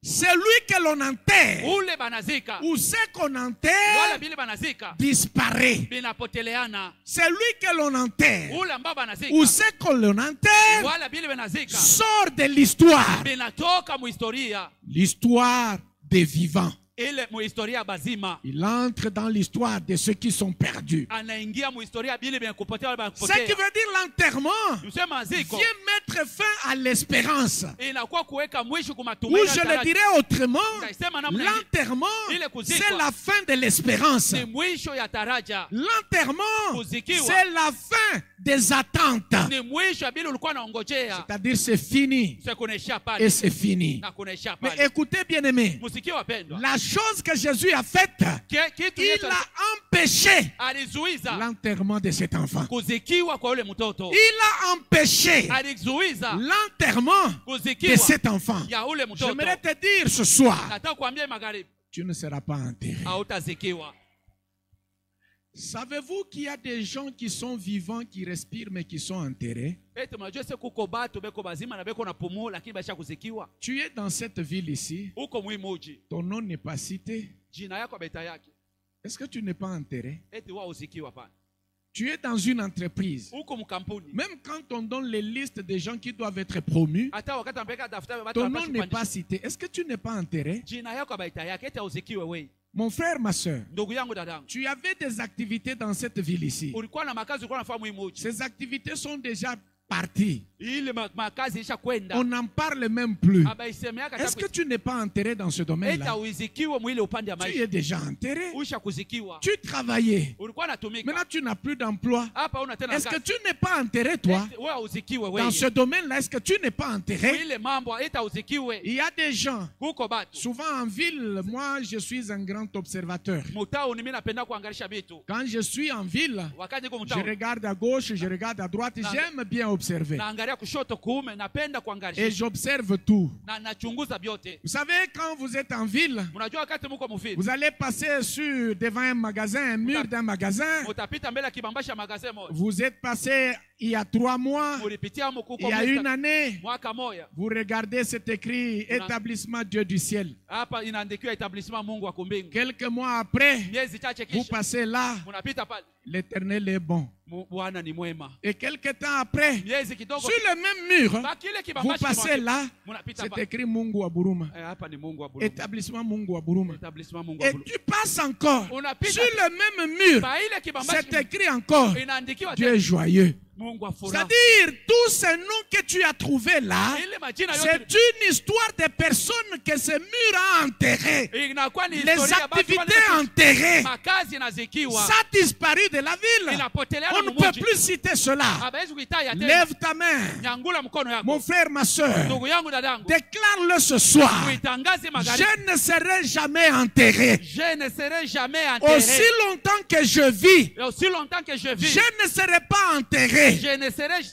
C'est lui que l'on enterre Ule banazika ou ce qu'on wala enterre bile banazika disparaît. binapoteleana. C'est lui que l'on enterre Ule ambao banazika ou ce qu'on enterre wala bile banazika sort de l'histoire. binatoka mu historia, L'histoire des vivants. ile mu historia bazima. Il entre dans l'histoire de ceux qui sont perdus. Anaingia mu historia bile binakupotea wala Ce qui banakupotea. veut dire l'enterrement Tusema ziko vient mettre fin à l'espérance. inakuwa kuweka mwisho Ou kumatumaini. je le dirais autrement, Ndaisema namna hii, l'enterrement, Ile kuzikwa. c'est la fin de l'espérance. ni mwisho ya taraja, L'enterrement, Kuzikiwa. c'est la fin des attentes. ni mwisho ya bile ulikuwa naongojea. C'est-à-dire c'est fini Sasa kunaishia et pale c'est fini. na kunaishia Mais pale. écoutez bien aimé, Msikie wapendwa, la chose que Jésus a faite, kitu il Yesu a empêché alizuiza l'enterrement de cet enfant. kuzikiwa kwa yule mtoto, Il a empêché alizuiza l'enterrement de kuzikiwa cet enfant. ya ule mtoto. J'aimerais te dire ce soir, Nataka kuambia magharibi, tu ne seras pas enterré. hautazikiwa. Savez-vous qu'il y a des gens qui sont vivants, qui respirent, mais qui sont enterrés? Eti mnajua sasa kuko batu beko bazima na beko na pumu lakini basha kuzikiwa. Tu es dans cette ville ici, Uko mwimuji, ton nom n'est pas cité, jina yako beta yake. Est-ce que tu n'es pas enterré? eti wa uzikiwa hapana. Tu es dans une entreprise. Uko mkampuni. Même quand on donne les listes des gens qui doivent être promus, Hata wakati ampeka daftari watu ton nom wanapaswa n'est pas kupandishwa. cité. Est-ce que tu n'es pas enterré? Jina yako abaita yake eti uzikiwe wewe. Mon frère, ma soeur, Ndugu yangu dadangu. tu avais des activités dans cette ville ici. Ulikuwa na makazi ulikuwa unafanya muhimu uchi. Ces activités sont déjà parties. Ile makazi isha kwenda. On n'en parle même plus. Abaisemeaka Est-ce que tu n'es pas enterré dans ce domaine-là? eta uzikiwe mwile upande ya Tu maisha. es déjà enterré. Usha kuzikiwa. Tu travaillais. Ulikuwa unatumika. Maintenant, tu n'as plus d'emploi. Hapa una tena Est-ce que kazi. tu n'es pas enterré, toi? Eti wewe uzikiwe Dans wewe. ce domaine-là, est-ce que tu n'es pas enterré? Ile mambo eta uzikiwe. Il y a des gens, Huko batu. souvent en ville, moi je suis un grand observateur. Mutao ni mimi napenda kuangalia vitu. Quand je suis en ville, Wakati niko je mtao. regarde à gauche, je regarde à droite, j'aime bien observer. Naangalia kushoto kuume, napenda kuangalia. Et j'observe tout. Na nachunguza vyote. Vous savez, quand vous êtes en ville, Mnajua wakati mko mufili. vous allez passer devant un magasin, un mur d'un magasin. Utapita mbele ya kibambasha ya magazeti moja. Vous êtes passé il y a 3 mois, Mulipitia mkuko il y a une année. mwaka moja. Vous regardez cet écrit, établissement Dieu du ciel. Hapa inaandikiwa etablissement Mungu wa kumbingu. Quelques mois après, Miezi chache vous kisha passez là, mnapita pale. l'Éternel est bon. Bwana ni mwema. Et quelque temps après, Miezi kidogo sur le même mur, ba kile vous kibambasha passez là, mnapita c'est pale. écrit Mungu wa Buruma. Hapa ni Mungu wa Buruma. Établissement Mungu wa Buruma. Etablissement Mungu wa Et Buruma. tu passes encore Unapita sur le même mur, ba ile kibambasha c'est écrit encore inaandikiwa Dieu est joyeux. Mungu wa furaha. C'est-à-dire, tous ces noms que tu as trouvés là, Ile majina c'est yote une histoire de personnes que ce mur a enterrées. inakuwa ni Les historia ya batu activités wale- enterrées. makazi inazikiwa. Ça a disparu de la ville. Inapotelea On ne peut plus citer cela. Hawezi kuitaja tena. Lève ta main. Nyangula mkono yako. Mon frère, ma soeur, Ndugu yangu dadangu. déclare-le ce soir. Uitangaze magharibi. Je ne serai jamais enterré. Je ne serai jamais enterré. Aussi longtemps que je vis, Et aussi longtemps que je vis, je ne serai pas enterré. je ne serai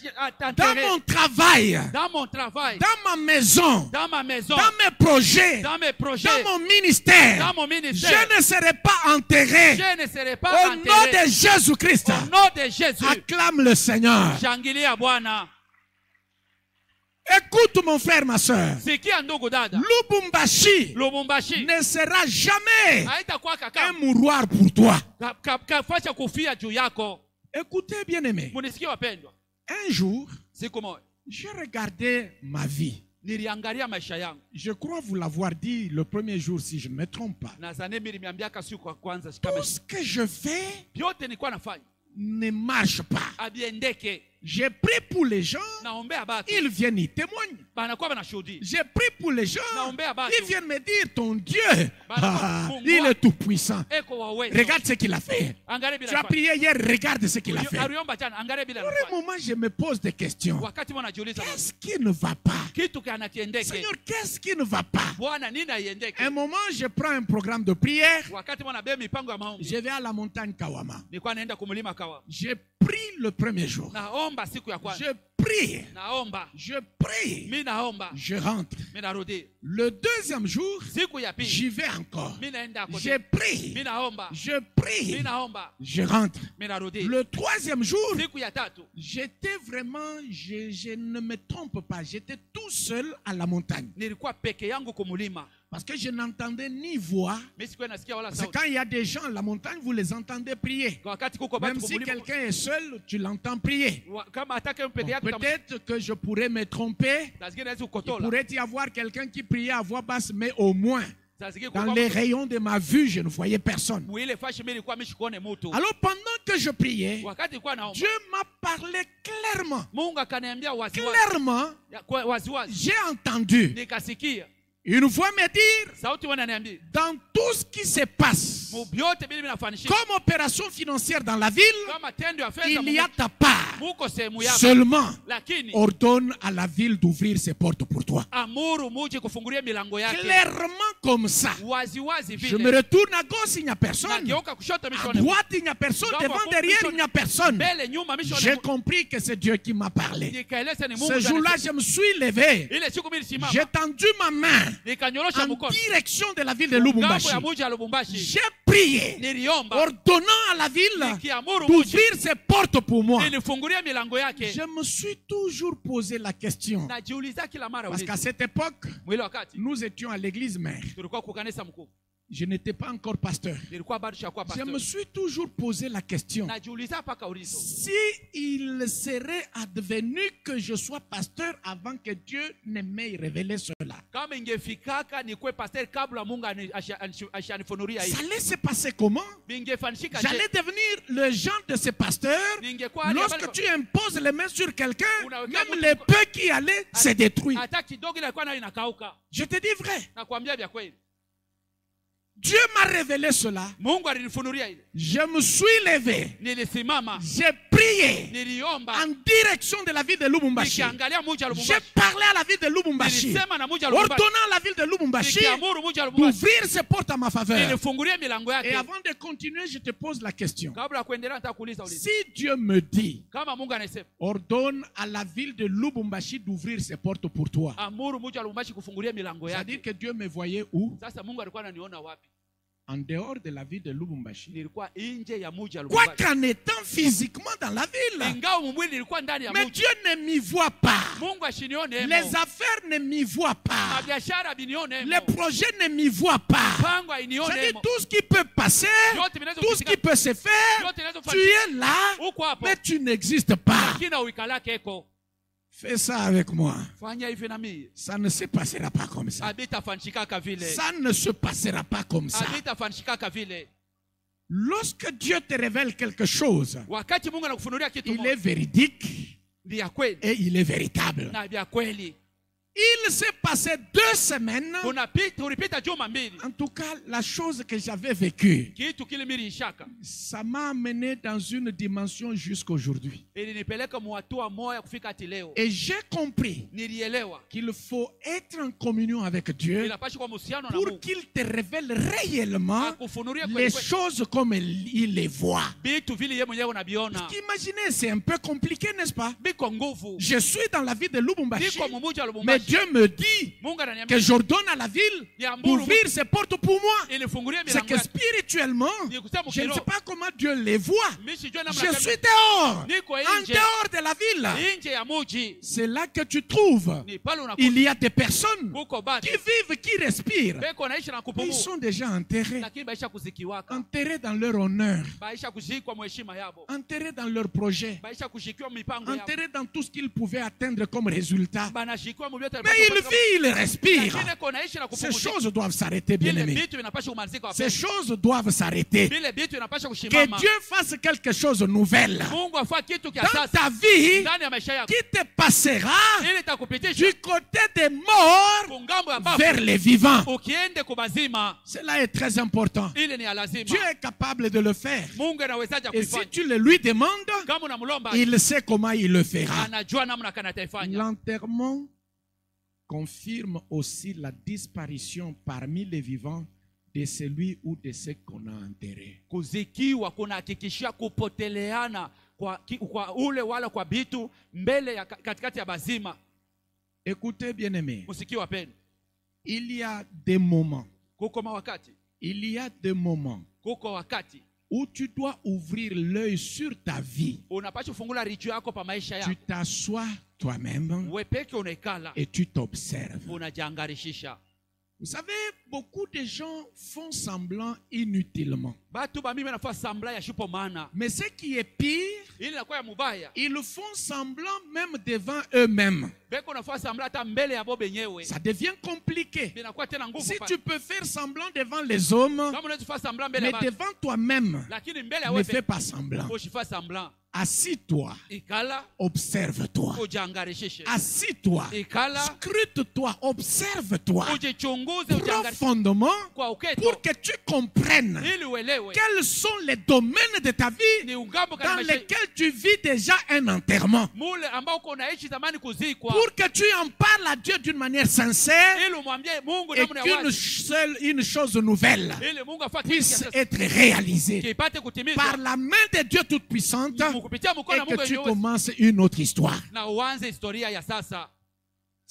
Dans enterré mon travail, dans mon travail, dans ma maison, dans ma maison, dans mes projets, dans mes projets, dans mon ministère, dans mon ministère. je ne serai pas enterré. Je ne serai pas Au nom enterré. de Jésus-Christ, Au nom de Jésus. acclame le Seigneur. Shangilia Bwana. Écoute mon frère, ma soeur. Sikia ndugu dada. Lubumbashi Lubumbashi ne sera jamais haitakuwa un kaka mouroir pour toi. kafasha kufia juu yako. Écoutez, bien-aimé. Munisikie wapendwa. Un jour, Siku moja j'ai regardé ma vie. niliangalia maisha yangu. Je crois vous l'avoir dit le premier jour, si je ne me trompe pas. Nadhani mimi nimeambiaka siku ya kwanza kama Tout ce que je fais vyote nilikuwa nafanya ne marche pas. abiendeke. J'ai prié pour les gens, Naombea batu ils viennent, ils témoignent. banakuwa banashuhudia. J'ai prié pour les gens, Naombea batu ils viennent me dire, ton Dieu, Mungu il est tout puissant. eko wa uwezo. Regarde ce qu'il a fait. Angalia bila Tu as nafanya. prié hier, regarde ce qu'il a fait. Aliomba jana, angalia bila Pour un nafanya. moment, je me pose des questions. Wakati mwana najiuliza Qu'est-ce qui ne va pas? kitu kanakiendeke. Seigneur, qu'est-ce qui ne va pas? Bwana nini aiendeke? Un moment, je prends un programme de prière. Wakati mwana beba mipango ya maombi. Je vais à la montagne Kawama. Nilikuwa naenda kumlima Kawa. J'ai pris le premier jour. Naomba siku ya kwanza. Je prie. Naomba. Je prie. Mimi naomba. Je rentre. Mimi narudi. Le deuxième jour, Siku ya pili. j'y vais encore. Mimi naenda kote. Je prie. Mimi naomba. Je Mimi prie. naomba. Je rentre. Mimi narudi. Le troisième jour, Siku ya tatu. j'étais vraiment, je ne me trompe pas, j'étais tout seul à la montagne. Nilikuwa peke yangu kumulima. Parce que je n'entendais ni voix. Mimi sikuwa nasikia wala C'est sauti. quand il y a des gens à la montagne, vous les entendez prier. Kwa wakati kuko Même batu si kumulima. quelqu'un est seul, tu l'entends prier. Kama atake peke Bon, yako kama peut-être que je pourrais me tromper. lazima naweza Il kukotola. pourrait y avoir quelqu'un qui priait à voix basse, mais au moins, Lazima dans les rayons de ma vue, je ne voyais personne. Mwile fashi mimi nilikuwa mishikuone mtu. Alors pendant que je priais, Wakati nilikuwa naomba. Dieu m'a parlé clairement. Mungu akaniambia waziwazi. Clairement, Waziwazi. j'ai entendu Nikasikia une voix me dire, sauti wananiambia dans tout ce qui se passe, mubyote bili binafanisha comme opération financière dans la ville, kama tendo ya fedha il y a ta part. muko sehemu yako, Seulement, lakini ordonne à la ville d'ouvrir ses portes pour toi. amuru muje kufungulia milango yake Clairement comme ça. waziwazi Je me vile. retourne à gauche, il n'y a personne. Nageuka kushoto À mishone, droite, il n'y a personne. Devant, derrière, il n'y a personne. mbele nyuma J'ai mishone. compris que c'est Dieu qui m'a parlé. Nikaeleza ni Mungu. Ce jour-là, je me suis levé. Ile siku mimi J'ai nisimama tendu ma main nikanyorosha en mkono direction de la ville de ngambo Lubumbashi. ya muji ya Lubumbashi. J'ai prié, Niliomba ordonnant à la ville nikiamuru muji d'ouvrir ses portes pour moi. inifungulie milango yake. Je me suis toujours posé la question. Najiuliza kila mara Parce qu'à uliza. cette époque, Mwile wakati nous étions à l'église mère. tulikuwa kwa kanisa mkuu. je n'étais pas encore pasteur. nilikuwa bado shakuwa Je me pastor. suis toujours posé la question. Najiuliza mpaka ulizo, Si il serait advenu que je sois pasteur avant que Dieu ne m'ait révélé cela, kama ingefikaka nikuwe pastor kabla Mungu ashanifunuria ça hivi, allait se passer comment? bingefanishika J'allais je? devenir le genre de ces pasteurs. Ningekuwa Lorsque tu imposes les mains sur quelqu'un, Unaweka même mtu les kwa- peu qui allaient se détruisent. hata kidogo ile ilikuwa nayo inakauka. Je te dis vrai. Nakwambia vya kweli, Dieu m'a révélé cela. Mungu alinifunuria ile. Je me suis levé. Nilisimama, J'ai prié niliomba, en direction de la ville de Lubumbashi. nikiangalia mji wa J'ai Lubumbashi, parlé à la ville de Lubumbashi, nilisema na mji wa Lubumbashi, ordonnant à la ville de Lubumbashi nikiamuru mji wa Lubumbashi d'ouvrir ses portes à ma faveur. nilifungulia milango Et yake. avant de continuer, je te pose la question. Kabla ya kuendelea, nataka kuuliza ulizo, Si Dieu me dit, kama Mungu anasema ordonne à la ville de Lubumbashi d'ouvrir ses portes pour toi, amuru mji wa Lubumbashi kufungulia milango c'est-à-dire yake, que Dieu me voyait où? sasa Mungu alikuwa ananiona wapi? En dehors de la ville de Lubumbashi. Nilikuwa nje ya mji wa Quoi Lubumbashi, qu'en étant physiquement dans la ville. ingawa mwili nilikuwa ndani ya Mais mji. Dieu ne m'y voit pas. Mungu ashinione Les hemo, affaires ne m'y voient pas. mabiashara binione Les hemo, projets ne m'y voient pas. pango hainione C'est-à-dire hemo, tout ce qui peut passer, yote vinaweza tout ce qui kupitika, peut se faire, yote vinaweza tu kufanyika es là, huko hapo, mais tu n'existes pas. lakini uikalake eko. Fais ça avec moi. Fanya hivi na mimi, Ça ne se passera pas comme ça. habitafanishikaka vile, Ça ne se passera pas comme ça. habitafanishikaka vile. Lorsque Dieu te révèle quelque chose, Wakati Mungu anakufunulia kitu il est moja, véridique vya kweli et il est véritable. na vya kweli. Il s'est passé 2 semaines. Ulipita juma mbili, En tout cas, la chose que j'avais vécue, kitu kile milishaka ça m'a amené dans une dimension jusqu'aujourd'hui. ilinipeleka muhatua moya kufika hati leo. Et j'ai compris Nilielewa qu'il faut être en communion avec Dieu inapaswa kuwa mahusiano na pour Mungu, qu'il te révèle réellement akufunulie les kweli kweli choses comme il les voit. vitu vile yeye mwenyewe unaviona. Imaginez, c'est un peu compliqué, n'est-ce pas? Biko nguvu, Je suis dans la ville de Lubumbashi, biko mumuji wa mais Lubumbashi. Dieu me dit Mungu que ananiambia j'ordonne à la ville d'ouvrir ses portes pour moi. ilifungulie C'est milango que yake. spirituellement, je ne sais pas comment Dieu les voit. Mimi sijui namna Je gani. suis dehors, Niko en nje, dehors de la ville. nje ya muji. C'est là que tu trouves, Ni pale unakuta il y a des personnes kuko batu qui vivent, qui respirent. beko naishi na Ils kupumua, sont déjà enterrés, lakini baisha kuzikiwaka, enterrés dans leur honneur, baisha kushikwa mheshima yabo, enterrés dans leurs projets, baisha kushikiwa mipango yabo, enterrés dans tout ce qu'ils pouvaient atteindre comme résultat. banashikiwa mubyote. Mais il vit, il respire. Lakini ko naishi na Ces kupumzika. choses doivent s'arrêter, bien Vile aimés. vitu vinapaswa kumalizika Ces wapendwa. choses doivent s'arrêter. Vile vitu vinapaswa Que kushimama. Dieu fasse quelque chose de nouvel Mungu afanye kitu kia dans sasa ta vie ndani ya maisha yako, qui te passera ili takupitisha du côté des morts kungambo ya vers bafu les vivants. ukiende kubazima. Cela est très important. Ile ni ya lazima. Dieu est capable de le faire. Mungu anawezaje Et si kuifanya? tu le lui demandes, Kama unamlomba il sait comment il le fera. anajua namna kana ataifanya. L'enterrement confirme aussi la disparition parmi les vivants de celui ou de ceux qu'on a enterrés. Kuzikiwa kunahakikishia kupoteleana kwa ule wala kwa bitu mbele ya katikati ya bazima. Écoutez, bien-aimés, Musiki wapendwa, il y a des moments, kuko mawakati, il y a des moments kuko wakati où tu dois ouvrir l'œil sur ta vie. unapaswa kufungula richo yako pa maisha Tu yako. t'assois toi-même Wewe peke unaikala et tu t'observes. unajiangarishisha. Vous savez, beaucoup de gens font semblant inutilement. Batu ba mimi nafaa sambla ya shupo maana. Mais ce qui est pire, Ili nakuwa ya mubaya. ils font semblant même devant eux-mêmes. Beko nafaa sambla hata mbele ya bo benyewe. Ça devient compliqué. Binakuwa tena nguvu Si pa. tu peux faire semblant devant les hommes, Kama unaweza kufanya sambla mbele mais ya batu, devant toi-même, lakini mbele ya ne wewe fais pas semblant. usifanye sambla. Assis-toi, Ikala observe-toi. ujiangarishishe. Assis-toi, Ikala scrute-toi, observe-toi ujichunguze, ujiangarishe profondément kwa uketo pour que tu comprennes ili uelewe quels sont les domaines de ta vie ni ungambo dans kana maisha lesquels tu vis déjà un enterrement. mule ambao uko naishi zamani kuzikwa, Pour que tu en parles à Dieu d'une manière sincère ili umwambie Mungu et namna ya qu'une wazi, chose nouvelle ili Mungu afanye puisse kitu être réalisée kipate par kutimizwa la main de Dieu Toute-Puissante kupitia mkono et wa Mungu que tu yenyewe, commences une autre histoire. na uanze historia ya sasa.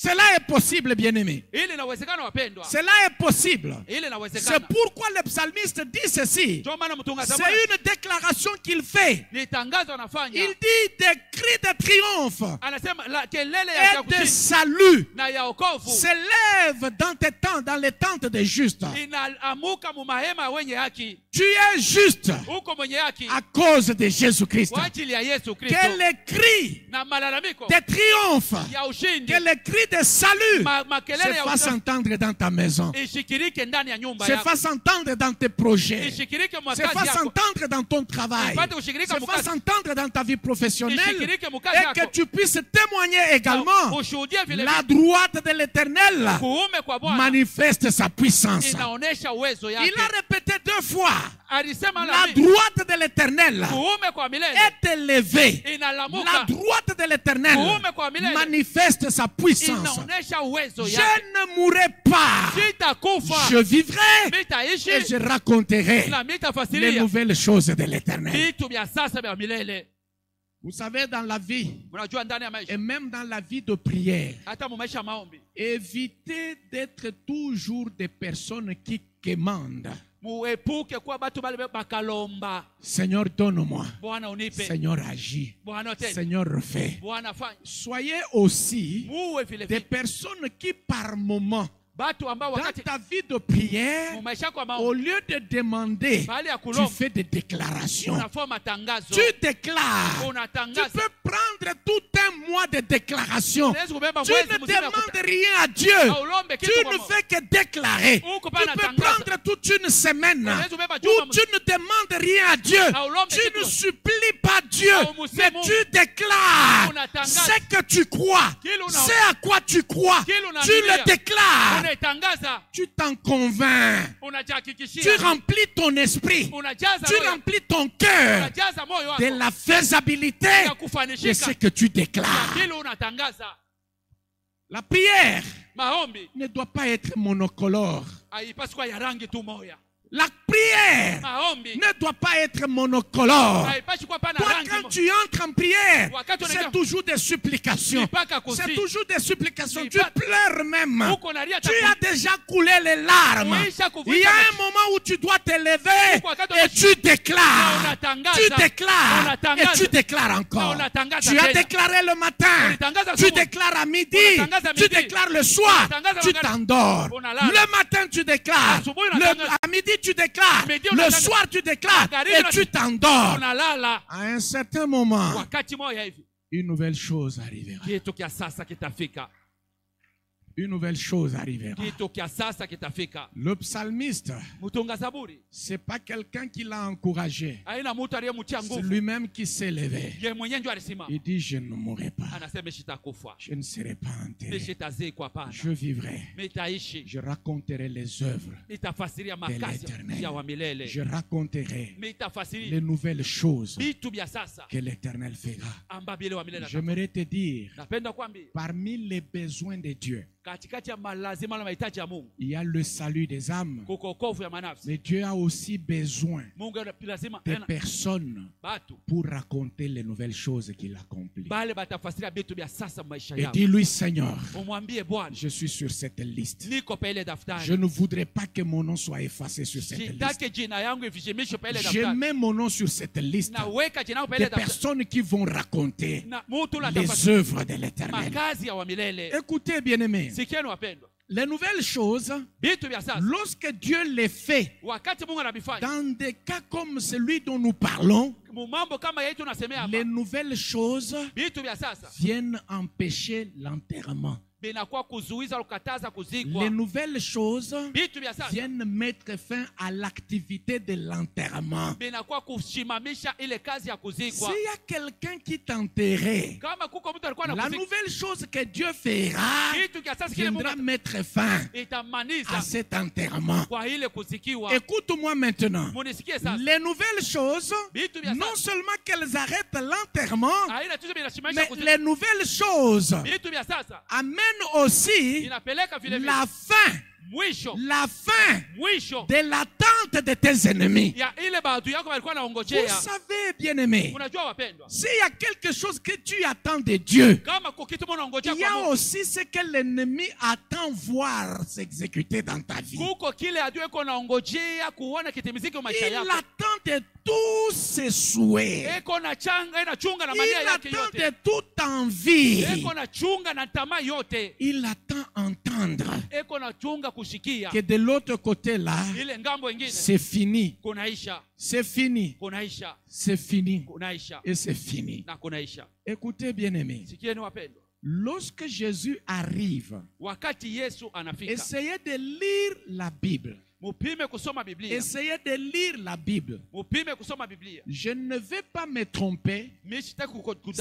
Cela est possible, bien-aimé. Ili inawezekana wapendwa. Cela est possible. Ili C'est inawezekana. pourquoi le psalmiste dit ceci. Ndio maana mtunga C'est Zaburi une déclaration qu'il fait. ni tangazo anafanya. Il dit des cris de triomphe Anasema la kelele ya et de kusifu salut na ya wokovu s'élèvent dans tes tentes, dans les tentes des justes. inaamuka mu mahema ya wenye haki. Tu es juste Uko mwenye haki à cause de Jésus-Christ. kwa ajili ya Yesu Kristo. Que les cris Na malalamiko de triomphe, ya ushindi, que les cris de salut makelele se ya fassent ushindi entendre dans ta maison, ishikirike ndani ya nyumba se yako. fassent entendre dans tes projets, Ishikirike se mwakazi fassent yako. entendre dans ton travail, Ipate ushikirika se fassent mukazi. entendre dans ta vie professionnelle, Ishikirike mukazi et que yako. tu puisses témoigner également. Ushuhudie vile La droite de l'Éternel kuume kwa Bwana manifeste sa puissance. inaonesha uwezo yake. Il a répété 2 fois. Alisema La la droite de l'Éternel kuume kwa milele est élevée. La inalamuka, droite de l'Éternel kuume kwa milele manifeste sa puissance. inaonesha uwezo Je yake. ne mourrai pas. Sitakufa, Je vivrai et mitaishi je raconterai na les mitafasiria nouvelles choses de l'Éternel. vitu vya sasa vya milele. Vous savez, dans la vie, Mnajua ndani ya maisha, et même dans la vie de prière, hata mu maisha ya maombi, évitez d'être toujours des personnes qui commandent. muepuke kuwa batu bale bakalomba, Seigneur, donne-moi. Bwana unipe, Seigneur, agis. Bwana tende, Seigneur, refais. Bwana fanya. Soyez aussi Muwe vile des vile personnes qui, par moment, batu ambao dans wakati ta vie de prière, mu maisha yako ya au maombi, lieu de demander, bali ya tu kulomba fais des déclarations. unafanya matangazo, Tu déclares. Tu unatangaza. peux prendre tout un mois de déclaration. Unaweza kubeba Tu mwezi ne mzima ya demandes rien à Dieu. Haulombe Tu kitu ne kwa fais que déclarer. Tu Uko pale peux unatangaza. prendre toute une semaine Unaweza kubeba où juma tu ne demandes rien à Dieu. Haulombe Tu kitu. ne supplies pas Dieu, Haumusi mais Mungu. tu déclares Unatangaza. ce que tu crois. Kile una- C'est à quoi tu crois. Kile Tu unaaminia. le déclares. unaitangaza, Tu t'en convaincs. Tu unajihakikishia, remplis ton esprit. unajaza Tu moyo, remplis ton cœur unajaza moyo de wako la faisabilité ya de ce kufanishika que tu na déclares. kile unatangaza. La prière Maombi ne doit pas être monocolore. haipaswi kuwa ya rangi tu moya. La prière Maombi ne doit pas être monocolore. haipaswi kuwa pana Toi, rangi quand moya. tu entres en prière, Wakati unaingia- c'est toujours des supplications. Mpaka kusi. C'est toujours des supplications. Tu Mpaka- pleures même. Uko nalia Tu hata as déjà coulé les larmes. Uisha kuvuja Il y a machozi. un moment où tu dois te lever Uko wakati et unashu- tu déclares. unatangaza. Tu déclares Unatangaza. et tu déclares encore. Unatangaza Tu as tena. déclaré le matin. Ulitangaza Tu asubuhi. déclares à midi. Unatangaza Tu midi. déclares le soir. Unatangaza Tu magharibi. t'endors. Unalala. Le matin, tu déclares. Asubuhi unatangaza. À midi, tu déclares. Midi Le unatangaza. soir, tu déclares. Magharibi Et unatangaza. tu t'endors. unalala. À un certain moment, Wakati moya hivi une nouvelle chose arrivera. kitu kia sasa kitafika, Une nouvelle chose arrivera. kitu kia sasa kitafika. Le psalmiste, Mtunga Zaburi c'est pas quelqu'un qui l'a encouragé. haina mtu aliyemtia C'est nguvu, lui-même qui s'est levé. ye mwenyewe ndio alisimama, Il dit, je ne mourrai pas. anasema shitakufa, Je ne serai pas enterré. shitazikwa, hapana, Je vivrai. mitaishi, Je raconterai les œuvres. mitafasiria makazi l'Éternel. ya wa milele, Je raconterai les mitafasiria nouvelles choses vitu vya sasa que l'Éternel fera. ambavyo ile wa milele atafanya. J'aimerais te dire, Napenda kwambia parmi les besoins de Dieu, katikati ya malazima na mahitaji ya Mungu il y a le salut des âmes. kuko wokovu ya manafsi. Mais Dieu a aussi besoin Mungu lazima des personnes batu pour raconter les nouvelles choses qu'il accomplit. bale batafasiria vitu vya sasa maisha Et yao. dis-lui, Seigneur, Umwambie Bwana, je suis sur cette liste. niko pa ile Je daftari, ne voudrais pas que mon nom soit effacé sur cette liste. sitake jina yangu ifishimishwe pa ile Je daftari. mets mon nom sur cette liste Naweka jina yangu pa des ile daftari personnes qui vont raconter na mtu la les tafasiri œuvres de l'Éternel. makazi ya wa milele. Écoutez, bien-aimés, Sikieni wapendwa, les nouvelles choses, vitu vya sasa lorsque Dieu les fait, wakati Mungu anavifanya dans des cas comme celui dont nous parlons, mambo kama yetu nasemea les hapa, nouvelles choses vitu vya sasa viennent empêcher l'enterrement. binakuwa kuzuiza au kukataza Les kuzikwa. nouvelles choses Vitu vya sasa viennent mettre fin à l'activité de l'enterrement. binakuwa kushimamisha ile kazi ya kuzikwa. S'il y a quelqu'un qui t'enterrait, Kama kuko mtu alikuwa la anakuzika, nouvelle chose que Dieu fera kitu kia sasa kile Mungu viendra mettre fin à itamaniza cet enterrement. kwa ile kuzikiwa. Écoute-moi maintenant. Munisikie sasa, Les nouvelles choses, vitu vya non sasa seulement qu'elles arrêtent l'enterrement, haina tu binashimanisha mais kuzika. les nouvelles choses Vitu vya sasa amènent aussi inapeleka vile vile la fin mwisho la fin mwisho de l'attente de tes ennemis. ya ile batu yako walikuwa Vous naongojea. savez, bien-aimés, Unajua wapendwa, s'il y a quelque chose que tu attends de Dieu, kama kukitu mwana ongojea il y a kwa Mungu, aussi ce que l'ennemi attend voir s'exécuter dans ta vie. kuko kile adui yako naongojea kuona kitimiziki kwa maisha Il yako. attend de tous ses souhaits. Eko na changa, ina chunga na Il mania yake attend de yote. toute envie. Eko na chunga na tamaa yote. Il attend entendre Eko na chunga kushikia. que de l'autre côté là, Ile ngambo ingine c'est fini. kunaisha, C'est fini. kunaisha, C'est fini. kunaisha Et c'est fini. na kunaisha. Écoutez, bien-aimés, Sikieni wapendwa, lorsque Jésus arrive, wakati Yesu anafika, essayez de lire la Bible. mupime kusoma Biblia, Essayez de lire la Bible. mupime kusoma Biblia. Je ne vais pas me tromper Mimi sitaki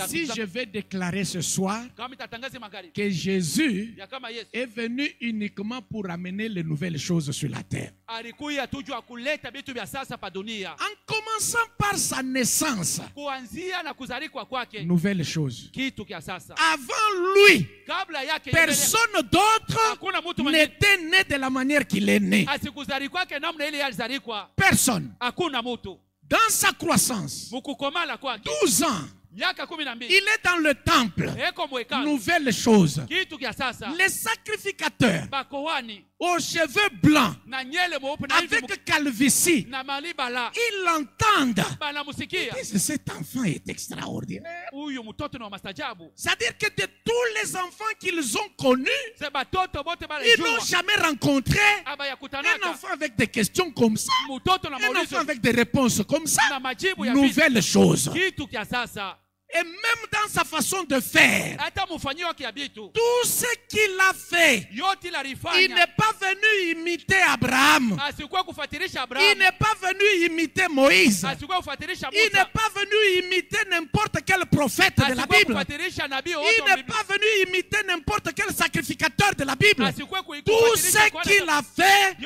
si je vais déclarer ce soir kama itatangaza magharibi que Jésus ya kama Yesu est venu uniquement pour amener les nouvelles choses sur la terre. alikuya tujua kuleta vitu vya sasa pa dunia, En commençant par sa naissance, kuanzia na kuzalikwa kwake, nouvelles choses. kitu kya sasa. Avant lui, Kabla yake personne d'autre hakuna mtu mwingine n'était né de la manière qu'il est né. asikuzalikwa kwake namna ile alizalikwa. Personne. Hakuna mtu Dans sa croissance, mkukomala kwake 12 ans, miaka 12 il est dans le temple. eko mwekano, Nouvelles choses. kitu kya sasa. Les sacrificateurs Bakoani aux cheveux blancs, na nyele mweupe na hivi avec calvitie, na malibala ils l'entendent. banamusikia, Cet enfant est extraordinaire. huyu mtoto ni wa mastajabu. C'est-à-dire que de tous les enfants qu'ils ont connus, Se batoto bote ils n'ont balejua jamais rencontré aba ya un kutanaka enfant avec des questions comme ça, mtoto na un enfant maulizo avec des réponses comme ça. na majibu ya vitu, Nouvelles choses. kitu kya sasa. Et même dans sa façon de faire, Hata mfanyio kya vitu tout ce qu'il a fait, yote il alifanya, n'est pas venu imiter Abraham. asikuwa kufuatilisha Il Abrahamu, n'est pas venu imiter Moïse. asikuwa kufuatilisha Il n'est Musa, pas venu imiter n'importe quel prophète de la asikuwa Bible. kufuatilisha nabii Il wote wa n'est Biblia, pas venu imiter n'importe quel sacrificateur de la Bible. asikuwa Tout kufuatilisha ce kwa qu'il a fait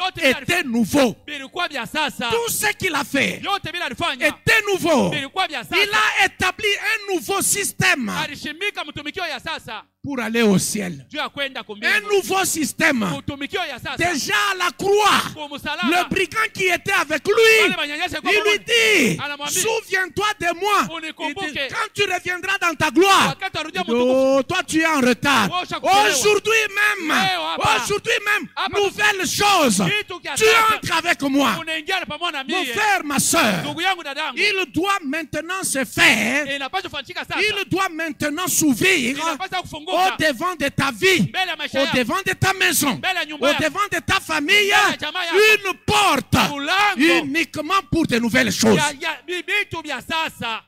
était nouveau. bilikuwa vya sasa, Tout ce qu'il a fait yote bila alifanya était nouveau. bilikuwa vya Il sasa. a établi un nouveau système Alishimika mtumikio ya sasa pour aller au ciel. juu ya kwenda Un kumbingu, nouveau système. mtumikio ya sasa Déjà à la croix, kwa le msalaba. brigand qui était avec lui, Wale wanyanyasa kwa il lui pamoja, dit, anamwambia, souviens-toi de moi. unikumbuke Il dit, quand tu reviendras dans ta gloire, wakati arudia mtukufu. oh, toi tu es en retard. Wewe ushakuchelewa. Aujourd'hui même, Leo hapa. aujourd'hui même, Hapa nouvelle chose. kitu kya Tu sasa. entres avec moi. Unaingia pamoja na Mon mie, frère, ma soeur, ndugu yangu, dadangu, il doit maintenant se faire, inapaswa kufanyika sasa, il doit maintenant s'ouvrir inapaswa au kufunguka devant de ta vie, mbele ya maisha au yako, devant de ta maison, mbele ya nyumba au yako, devant de ta famille, ya jamaa yako. une porte Mlango uniquement pour de nouvelles choses. ya vitu vya sasa.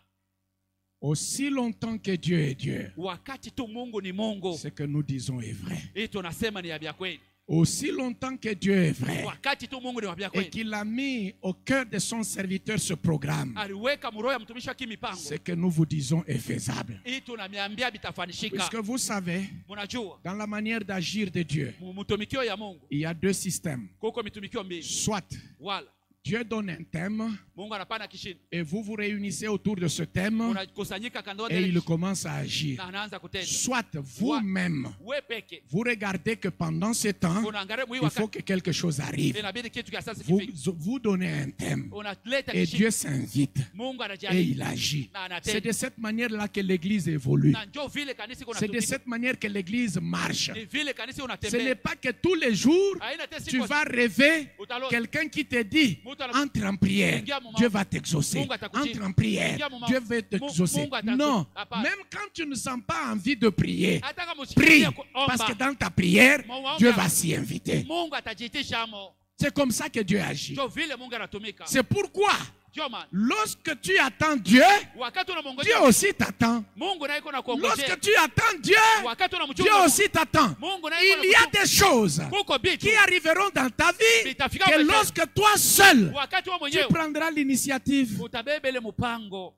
Aussi longtemps que Dieu est Dieu, Wakati tu Mungu ni Mungu, ce que nous disons est vrai. hii tunasema ni ya vya kweli. Aussi longtemps que Dieu est vrai Wakati tu Mungu ni wa vya et kweli, qu'il a mis au cœur de son serviteur ce programme, aliweka mroho ya mtumishi wake mipango, ce que nous vous disons est faisable. hii tunamiambia bitafanishika. Puisque vous savez, Mnajua dans la manière d'agir de Dieu, mtumikio ya Mungu il y a deux systèmes. kuko mitumikio mbili, Soit wala Dieu donne un thème Mungu anapana kishini, et vous vous réunissez autour de ce thème unakusanyika kando et il na commence à agir. anaanza kutenda. Soit vous-même, We peke vous regardez que pendant ce temps, unaangalia mwi il faut wakati que quelque chose arrive. inabidi kitu kia sasa Vous, kifike, vous donnez un thème unaleta et kishini, Dieu s'invite Mungu et anajali il agit. na C'est anatenda, de cette manière-là que l'Église évolue. na njoo vile kanisa C'est de kunatumika, cette manière que l'Église marche. ni vile kanisa Ce n'est unatembea. pas que tous les jours, Haina tena tu siku vas rêver utalota quelqu'un qui te dit, Mtu ana- entre en prière, Ingia mu maombi. Dieu va t'exaucer. Mungu atakujibu. Entre en prière, Ingia mu maombi. Dieu va t'exaucer. Mungu atakujibu. Non, Hapana. même quand tu ne sens pas envie de prier, hata kama prie. usikie Parce que kuomba, dans ta prière, Maombi. Dieu va s'y inviter. Mungu atajitisha mo. C'est comme ça que Dieu agit. Njoo vile Mungu anatumika. C'est pourquoi, Njoo man, lorsque tu attends Dieu, wakati Dieu unamngojea aussi t'attend. Mungu naye iko na Lorsque kuongojea, tu attends Dieu, wakati Dieu unamchunga aussi t'attend. Mungu naye iko Il y a na des choses kuko bitu qui arriveront dans ta vie vitafika que maishani. lorsque toi seul, Wakati wewe tu mwenyewe prendras l'initiative. utabeba ile mpango.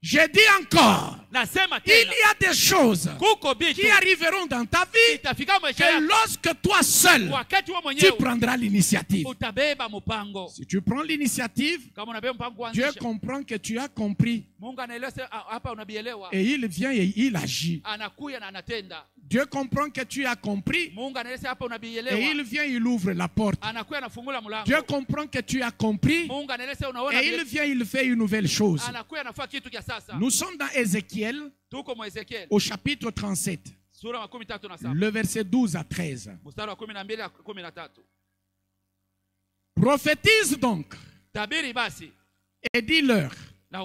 Je dis encore, Nasema il tena y a des choses kuko bitu qui arriveront dans ta vie itafika maisha que yako, lorsque toi seul, wakati wewe tu mwenyewe prendras l'initiative. utabeba mpango. Si tu prends l'initiative, Kama unabeba mpango Dieu kuanzisha, comprend que tu as compris Mungu anaelewa hapa, unabielewa, et il vient et il agit. anakuya na anatenda. Dieu comprend que tu as compris. Mungu anaeleza hapa Et unabielewa. il vient, il ouvre la porte. Anakuwa anafungula mlango. Dieu comprend que tu as compris. Mungu anaeleza unaona. Et il vient, il fait une nouvelle chose. Anakuwa anafanya kitu kia sasa. Nous sommes dans Ézéchiel Tuko mu Ezekiel. au chapitre 37, Sura ya 37. le verset 12 à 13. Mstari wa 12 à 13. Prophétise donc Tabiri basi. et dis-leur, Na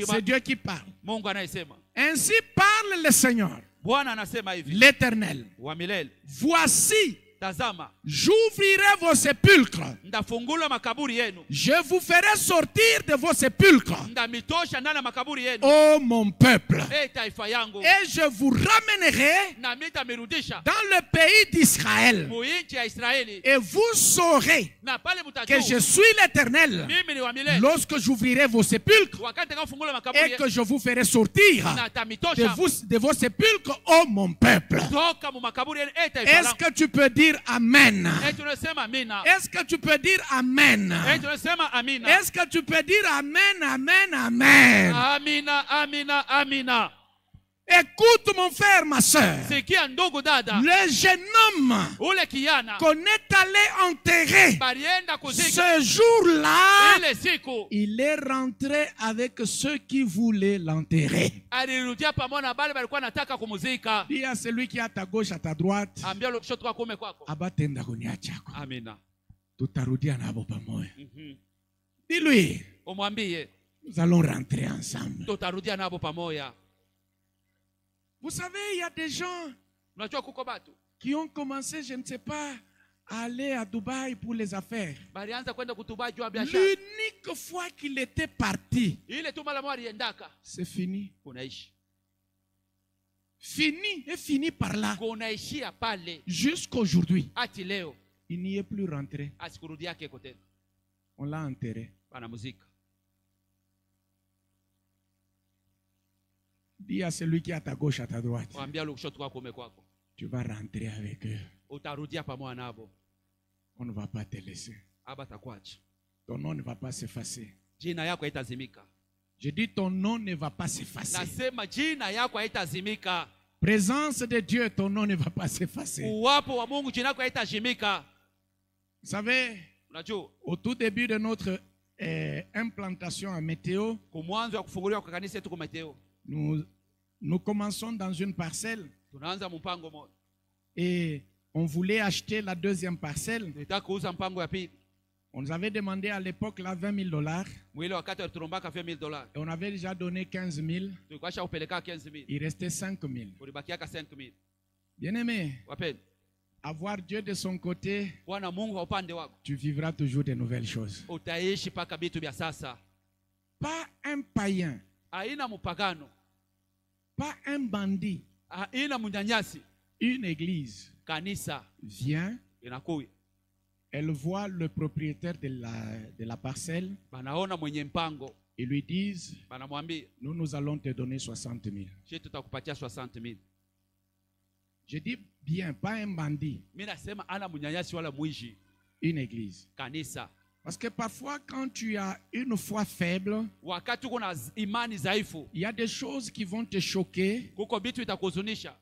c'est Dieu qui parle. Mungu anayesema. Ainsi parle le Seigneur, Bwana anasema hivi. l'Éternel. Wa milele. Voici, Tazama, j'ouvrirai vos sépulcres. ndafungula makaburi yenu. Je vous ferai sortir de vos sépulcres, Ndamitosha ndani ya makaburi yenu. ô mon peuple. Taifa yangu. Et je vous ramènerai Na mitamirudisha dans le pays d'Israël. mu nchi ya Israeli. Et vous saurez Na pale que je mtajua suis l'Éternel mimi ni wa milele. lorsque j'ouvrirai vos sépulcres Wakati nitakapofungula makaburi et que yenu je vous ferai sortir na tamitosha de vos sépulcres, ô mon peuple. toka mu makaburi yenu. Taifa Est-ce langu. que tu peux dire Amen? Tunasema amina. Est-ce que tu peux dire Amen? Tunasema amina. Est-ce que tu peux dire Amen, Amen, Amen? Amina, amina, amina. Écoute mon frère, ma soeur. Sikia ndugu dada. Le jeune homme Ule kijana qu'on est allé enterrer balienda kuzika ce jour-là, ile siku il est rentré avec ceux qui voulaient l'enterrer. alirudia pamoja na bale balikuwa nataka kumuzika. Dis à celui qui est à ta gauche, à ta droite, Ambia ule kushoto kwa kuume kwako. abatenda kuniachako. Amina. Tutarudia nabo pamoja. Dis-lui, Umwambie nous allons rentrer ensemble. tutarudia nabo pamoja. Vous savez, il y a des gens Unajua kuko batu qui ont commencé, je ne sais pas, à aller à Dubaï pour les affaires. balianza kwenda kutuba juu ya biashara. L'unique fois qu'il était parti, Ile tu mara moja aliendaka c'est fini. kunaishi. Fini et fini par là. Kunaishia pale Jusqu'aujourd'hui, ati leo il n'y est plus rentré. asikurudia keko tena. On l'a enterré. Bana muzika. Dis à celui qui est à ta gauche, à ta droite, Mwambia ule kushoto kwa kuume kwako. tu vas rentrer avec eux. Utarudia pamoja nabo. On ne va pas te laisser. Aba takwacha. Ton nom ne va pas s'effacer. Jina yako haitazimika. Je dis ton nom ne va pas s'effacer. Nasema jina yako haitazimika. Présence de Dieu, ton nom ne va pas s'effacer. Uwapo wa Mungu jina yako haitazimika. Vous savez, Unajua au tout début de notre implantation à Météo, kumwanzo wa kufunguliwa kwa kanisa yetu kwa Mateo. nous commençons dans une parcelle Tunaanza mpango mmoja. et on voulait acheter la deuxième parcelle. Nitaka kuuza mpango ya pili. On nous avait demandé à l'époque là $20 000 Mwile wakati waliturombaka $20,000. et on avait déjà donné 15 000. Tulikuwa kupeleka 15,000. Il restait 5 000. Ulibakiaka 5,000. Bien aimé, Wapenda. avoir Dieu de son côté, Bwana Mungu wa upande wako. tu vivras toujours de nouvelles choses. Utaishi paka vitu vya sasa. Pas un païen, Haina mpagano. pas un bandit. Haina mnyanyasi. Une église Kanisa vient, inakuya. elle voit le propriétaire de la parcelle Banaona mwenye mpango. et lui disent, Banamwambia, nous allons te donner 60 000. "Je tutakupatia 60,000." Je dis bien, pas un bandit, Mimi nasema ana mnyanyasi wala mwishi. une église. Kanisa. Parce que parfois, quand tu as une foi faible, Wakati uko na imani dhaifu, il y a des choses qui vont te choquer kuko vitu itakuhuzunisha.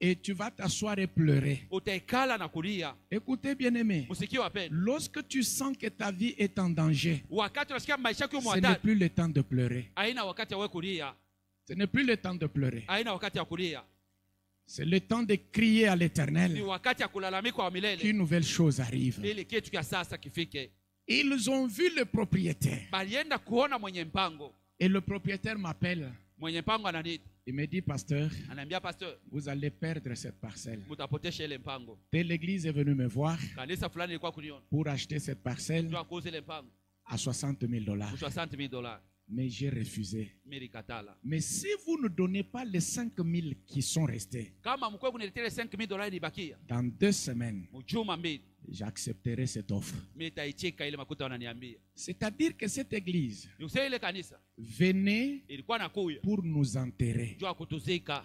et tu vas t'asseoir et pleurer. Utaikala na kulia. Écoutez, bien-aimé, Msikio wapenda. lorsque tu sens que ta vie est en danger, Wakati unasikia maisha yako ce n'est mhatari, plus le temps de pleurer. haina wakati ya wewe kulia. Ce n'est plus le temps de pleurer. Haina wakati ya kulia. C'est le temps de crier à Ni l'Éternel wakati ya kulalamika wa milele. qu'une nouvelle chose arrive. Ili kitu kia sasa kifike. Ils ont vu le propriétaire. Balienda kuona mwenye mpango. Et le propriétaire m'appelle. Mwenye mpango ananiita. Il me dit, pasteur, Ananiambia, pastor, vous allez perdre cette parcelle. mutapotesha ile mpango. Telle église est venue me voir Kanisa fulani ilikuwa kuniona. pour acheter cette parcelle Ndio kuuza ile mpango. à $60 000. Kwa $60,000. Mais j'ai refusé. Mimi nikatala. Mais si vous ne donnez pas les 5 000 qui sont restés, Kama mkwe kuniletea $5,000 ilibakia, dans 2 semaines, mjuma mbili, j'accepterai cette offre. mimi nitaicheka ile makuta wananiambia. C'est-à-dire que cette église Nikusema ile kanisa venait ilikuwa nakuya pour nous enterrer. jua kutuzika.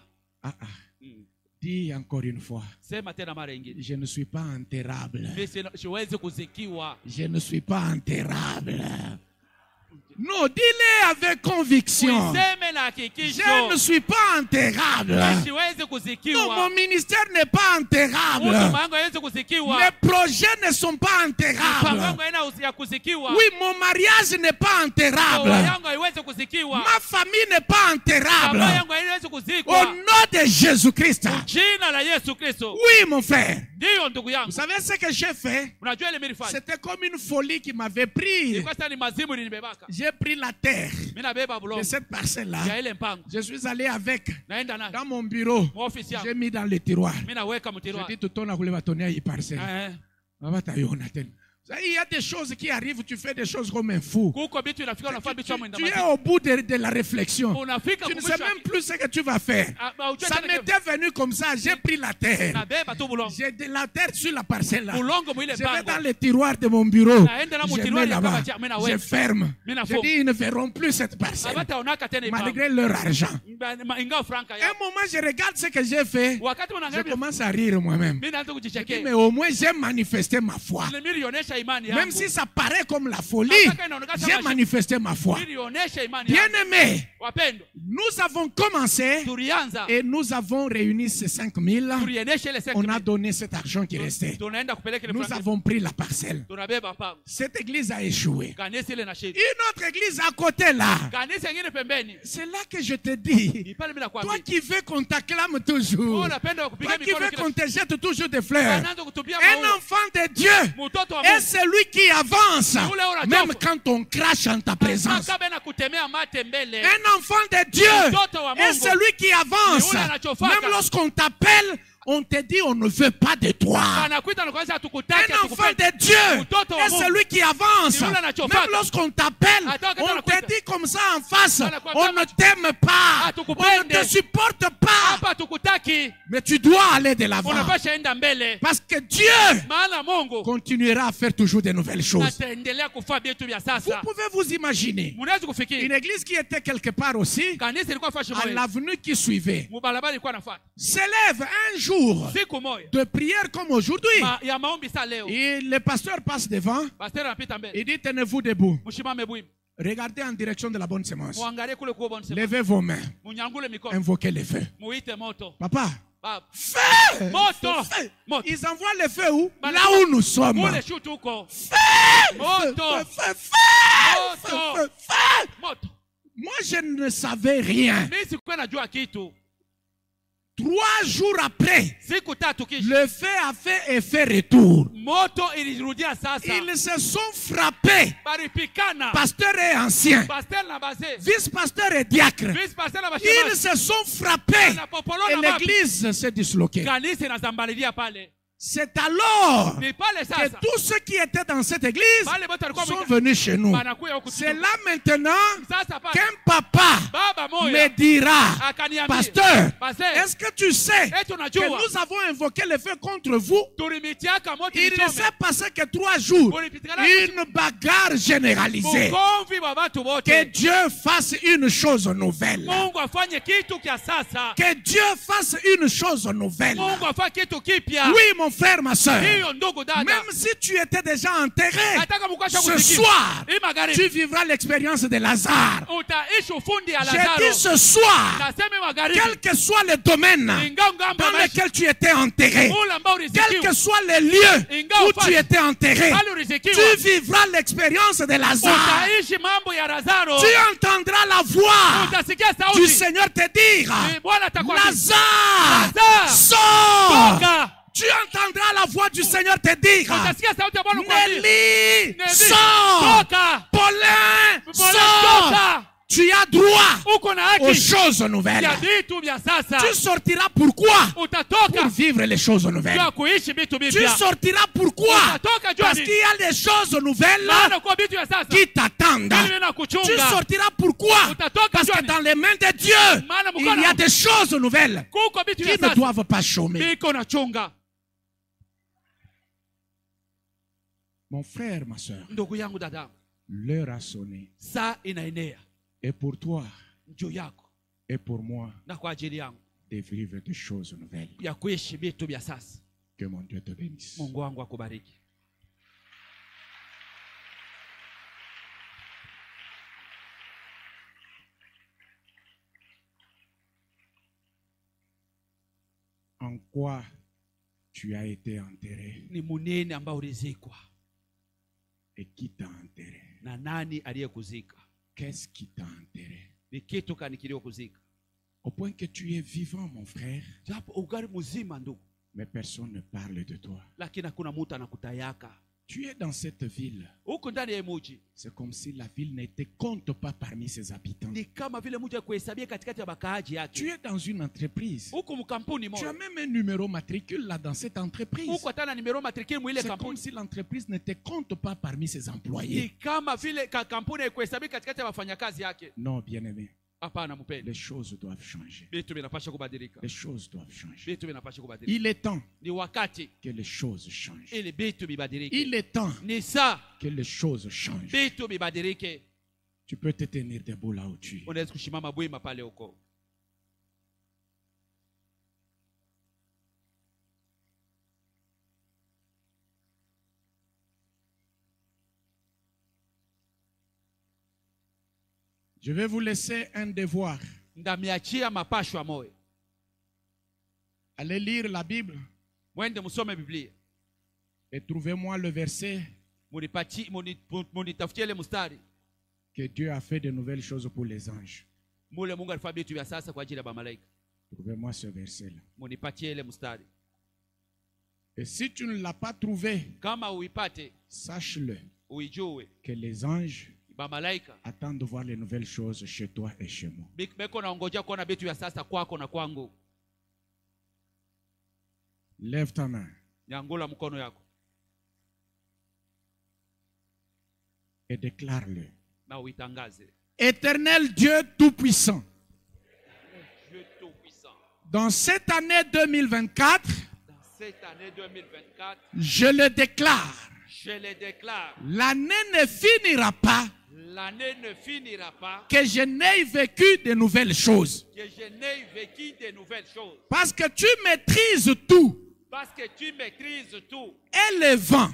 Dis encore une fois, Sema tena mara nyingine. je ne suis pas enterrable. Mimi siwezi kuzikiwa. Je ne suis pas enterrable. Non, dis-le avec conviction. Uiseme na Je hakikisho. ne suis pas enterrable. Siwezi Non, kuzikiwa. mon ministère n'est pas enterrable. Huduma yangu haiwezi kuzikiwa. Mes projets ne sont pas Mipango enterrables. yangu haina ya kuzikiwa. Oui, mon mariage n'est pas enterrable. Ndoa yangu haiwezi kuzikiwa. Ma famille n'est pas enterrable. Jamaa yangu haiwezi Au kuzikwa. nom de Jésus-Christ. Jina la Yesu Kristo. Oui, mon frère. Ndiyo ndugu Vous yangu. savez ce que j'ai fait? Unajua ile nilifanya? C'était comme une folie qui m'avait pris. Ilikuwa sasa ni mazimu ilinibebaka. J'ai pris la terre Mimi nabeba de bulongo cette parcelle-là. ya ile mpango. Je suis allé avec Naenda nayo. dans mon bureau. Mu ofisi yangu. J'ai mis dans le tiroir. Mimi naweka Je mtirwa. dis tout on a voulu bâtonner à y parcelle. Eh. Il y a des choses qui arrivent, tu fais des choses comme un fou. Kuko bitu inafika unafanya bitu kama Tu es au bout de la réflexion. unafika Tu ne sais kumwisho. même plus ce que tu vas faire. Ça m'était venu comme ça, j'ai pris la terre. Nabeba tu bulongo. J'ai de la terre sur la parcelle là. Bulongo mwile Je vais dans bango. le tiroir de mon bureau. Naenda na Je mutiroir mets ya là-bas. kama cha mimi Je naweka. ferme. Mimi Je nafunga. dis, ils ne verront plus cette parcelle. Abata onaka tena ipango. Malgré leur argent. Ingawa franka À ya. un moment, je regarde ce que j'ai fait. Wakati Je unaangalia commence à rire moi-même. mimi naanza Je dis, kujichekea. mais au moins, j'ai manifesté ma foi. Nilionyesha imani yangu. Même si ça paraît comme la folie, j'ai manifesté ma foi. Nilionyesha imani Bien yangu. aimé, Wapendo, nous avons commencé tulianza et nous avons réuni ces 5 000. tulionyesha ile On a 5,000. donné cet argent qui restait. Tunaenda kupeleka ile Nous franka. avons pris la parcelle. Tunabeba pango. Cette église a échoué. Kanisa ile na shida. Une autre église à côté là. Kanisa ingine pembeni. C'est là que je te dis. Ni pale mimi Toi nakwambia. qui veux qu'on t'acclame toujours. Unapenda Toi kupiga qui mikono veux kila qu'on te jette toujours des fleurs. anaanza kutupia Un maua. enfant de Dieu Mtoto wa est Mungu. celui qui avance. Même Même quand on crache en ta présence. Kama na kutemea mate mbele. Un enfant de Dieu Mtoto wa est Mungu. celui qui avance. Ni ule anachofaka. Même lorsqu'on t'appelle, on te dit on ne veut pas de toi. Anakuita na kwanza hatukutaki, Un enfant hatukupendi. de Dieu Mtoto wa est Mungu. celui qui avance. Ni ule anachofaka. Même lorsqu'on t'appelle, Hata wakati on te anakuita. dit comme ça en face, Anakuambia on ne t'aime pas, hatukupende. on ne te supporte pas. Hapa hatukutaki. Mais tu dois aller de l'avant. Unapasha enda mbele. Parce que Dieu Maana Mungu continuera à faire toujours de nouvelles choses. ataendelea kufanya vitu vya Vous sasa. pouvez vous imaginer Mnaweza kufikiri une église qui était quelque part aussi, kanisa ilikuwa fashi à moja. l'avenue qui suivait, Mubarabara ilikuwa nafuata. s'élève un jour Siku moja de prière comme aujourd'hui. ya maombi saa leo. Et le pasteur passe devant, Pastor anapita mbele. il dit tenez-vous debout. Mshimame bwimi. Regardez en direction de la bonne sémence. Muangalie kule kwa bonne sema. Levez vos mains. Munyangule mikono. Invoquez le feu. Muite moto. Papa, Baba. feu! Moto. Feu! Moto. Ils envoient le feu où? Bana- Là où nous sommes. Kule shoot huko. Feu! Moto. Feu, feu, feu! Moto. Feu, feu! Moto. Moi, je ne savais rien. Mimi sikuwa najua kitu. 3 jours après, Siku tatu kisha. le feu a fait effet retour. Moto ilirudia sasa. Ils se sont frappés. Baripikana. Pasteur et ancien. Pastor na bazee. Vice-pasteur et diacre. Vice pastor na Ils bashema. se sont frappés. Na popolo Et na mapi. l'église s'est disloquée. Kanisa inazambalilia pale. C'est alors Ni pale que sasa. tous ceux qui étaient dans cette église Wale wote walikuwa sont wameka- venus chez nous. wanakuja huku C'est tu. là maintenant Sasa pale. qu'un papa Baba me moya dira, akaniambia. pasteur, Pastor, est-ce que tu sais eti que unajua nous avons invoqué le feu contre vous? tulimitiaka moto Il ne ichome. s'est passé que 3 jours. Ulipitikana Une bagarre généralisée. ugomvi wa watu Que wote. Dieu fasse une chose nouvelle. Mungu afanye kitu kia sasa. Que Dieu fasse une chose nouvelle. Mungu afanye kitu kipya. Oui, mon frère, ma soeur. Hiyo ndugu dada. Même si tu étais déjà enterré, Nataka mkwasha ce kusikia. soir, Hii magharibi. tu vivras l'expérience de Lazare. Utaishi ufundi ya J'ai Lazaro. dit ce soir, Nasema magharibi. quel que soit le domaine Ingawa ngamba dans maisha. lequel tu étais enterré, Ule ambao quel ulisikiwa. que soit le lieu Ingawa où tu étais enterré, Hali ulisikiwa. tu vivras l'expérience de Lazare. Utaishi mambo ya Lazaro. Tu entendras la voix Utasikia du sauti. Seigneur te dire, Bwana atakwambia. Lazare, Lazare, sors. toka. Tu entendras la voix du Seigneur te dire, Utasikia sauti ya Bwana kukwambia. Nelly, Nelly, sors. toka. Paulin, Bwana, sors. toka. Tu as droit Uko na aux haki choses nouvelles. ya vitu vya sasa. Tu sortiras pourquoi? Utatoka Pour vivre les choses nouvelles. jua kuishi vitu Tu vipya. sortiras pourquoi? Utatoka jua Parce qu'il nini? y a des choses nouvelles Maana kwa vitu vya sasa qui t'attendent. ili na Tu kuchunga. sortiras pourquoi? Utatoka Parce jua que nini? dans les mains de Dieu, Maana il y a mkono des choses nouvelles kuko vitu qui vya ne sasa doivent pas chômer. biko na chunga. Mon frère, ma soeur, Ndugu yangu dada, l'heure a sonné. saa inaenea Et pour toi juu yako et pour moi, na kwa ajili yangu de vivre des choses nouvelles. ya kuishi vitu vya sasa. Que mon Dieu te bénisse. Mungu wangu akubariki. En quoi tu as été enterré Ni munene ambao ulizikwa et qui t'a enterré? na nani aliyekuzika? Qu'est-ce qui t'a enterré? Ni kitu gani kiliyokuzika? Au point que tu es vivant, mon frère, Japo ugali mzima ndugu, mais personne ne parle de toi. lakini hakuna mtu anakutayaka. Tu es dans cette ville. Huko ndani ya mji C'est comme si la ville ne te compte pas parmi ses habitants. ni kama vile mtu akuhesabia katikati ya bakaaji Tu yake. es dans une entreprise. Huko mkampuni Tu as moja, même un numéro matricule là dans cette entreprise. huko hata na nimero matrikili mwile C'est comme kampuni. si l'entreprise ne te compte pas parmi ses Ni employés. kama vile kampuni haikuhesabia katikati ya wafanyakazi yake. Non, bien-aimé, Hapana mpende, les choses doivent changer. vitu vinapaswa kubadilika, Les choses doivent changer. vitu vinapaswa kubadilika. Il est temps Ni wakati que les choses changent. ili vitu vibadilike. Il est temps Ni saa que les choses changent. vitu vibadilike. Tu peux te tenir debout là où tu es. Unaweza kushimama bwima pale huko. Je vais vous laisser un devoir. Ndamiachia mapasho ya moyo. Allez lire la Bible Mwende msome Biblia. et trouvez-moi le verset Munitafutie ile mstari que Dieu a fait de nouvelles choses pour les anges. mule Mungu alifanya vitu vya sasa kwa ajili ya malaika. Trouvez-moi ce verset-là. Munipatie ile mstari. Et si tu ne l'as pas trouvé, Kama uipate, sache-le uijue, que les anges malaika attendent de voir les nouvelles choses chez toi et chez moi. beko naongojea kuona vitu vya sasa kwako na kwangu. Lève ta main Nyangula mkono yako et déclare-le. na uitangaze. Éternel Dieu Tout-Puissant, Dieu tout-puissant. dans cette année 2024, Dans cette année 2024, je le déclare, je le déclare, l'année ne finira pas l'année ne finira pas que je n'ai vécu de nouvelles choses. que je n'ai vécu de nouvelles choses. Parce que tu maîtrises tout, Parce que tu maîtrises tout, et le vent,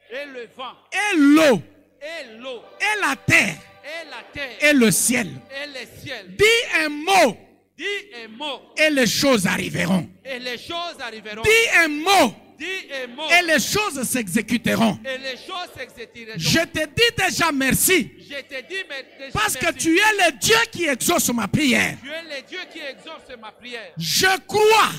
et le vent, et l'eau, et l'eau, et la terre, et la terre, et le ciel. et le ciel. Dis un mot, Dis un mot, et les choses arriveront. et les choses arriveront. Dis un mot, Dis un mot, et les choses s'exécuteront. et les choses s'exécuteront. Je te dis déjà merci, Je te dis déjà parce que merci. tu es le Dieu qui exauce ma prière. Tu es le Dieu qui exauce ma prière. Je crois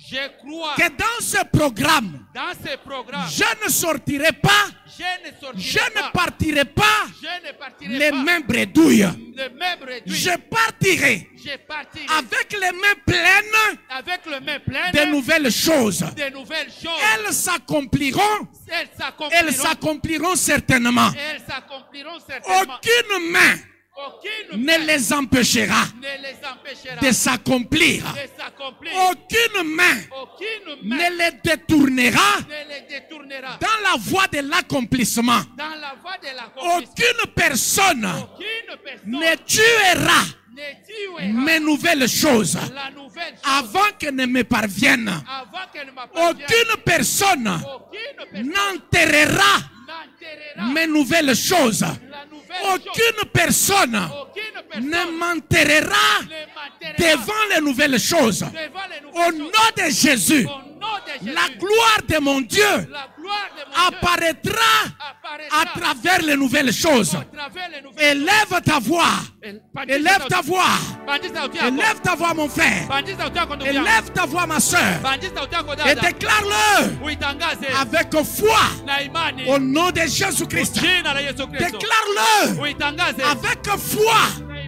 Je crois que dans ce programme, dans ce programme, je ne sortirai pas, je ne sortirai je ne pas, partirai pas je ne partirai les pas mains bredouilles. les mêmes réduits. Je partirai Je partirai avec les mains pleines avec le main plein de nouvelles choses. de nouvelles choses. Elles s'accompliront, Elles elles s'accompliront. s'accompliront certainement. Elles s'accompliront certainement. Aucune main Aucune ne main les empêchera ne les empêchera de s'accomplir. de s'accomplir. Aucune main Aucune main ne les détournera ne les détournera dans la voie de l'accomplissement. dans la voie de l'accomplissement. Aucune personne Aucune personne ne tuera ne tuera mes nouvelles choses la nouvelle chose avant qu'elles ne me parviennent. avant qu'elle ne m'appartienne. Aucune personne Aucune personne n'enterrera n'enterrera mes nouvelles choses. la nouvelle chose. Aucune personne Aucune personne ne m'enterrera ne m'enterrera devant les nouvelles choses. devant les Au nouvelles nom choses. de Jésus, Au nom de Jésus, la gloire de mon Dieu la gloire de mon Dieu apparaîtra apparaîtra à travers les nouvelles choses. à travers les nouvelles Élève ta voix. choses. Élève ta voix. Bandit sauti yako. Élève ta voix, mon frère. Bandit sauti yako ndugu yangu. Élève ta voix, ma soeur. Bandit sauti yako Et dada. déclare-le Uitangaze avec foi na imani. au nom de Jésus-Christ. Jina la Yesu Kristo. Déclare-le Uitangaze avec foi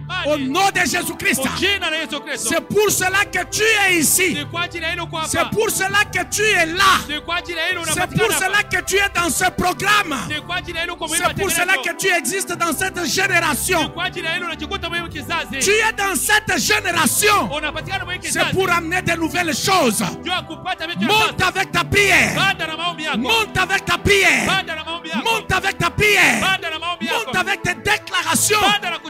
na au imani. nom de Jésus-Christ. Jina la Yesu Kristo. C'est pour cela que tu es ici. Ni kwa ajili ya hilo uko C'est hapa. pour cela que tu es là. Ni kwa ajili ya hilo C'est unapatikana pour cela hapa. que tu es dans ce programme. Ni kwa ajili ya hilo uko C'est muhimu pour cela que tu existes dans cette génération. Kwa ajili ya hilo unajikuta muhimu kizazi. Tu es dans cette génération. Unapatikana muhimu C'est kizazi. pour amener de nouvelles choses. Jua kupata vitu vya Monte sasa. avec ta prière. Banda na maombi yako. Monte avec ta prière. Banda na maombi yako. Monte avec ta prière. Banda na maombi yako. Monte avec tes déclarations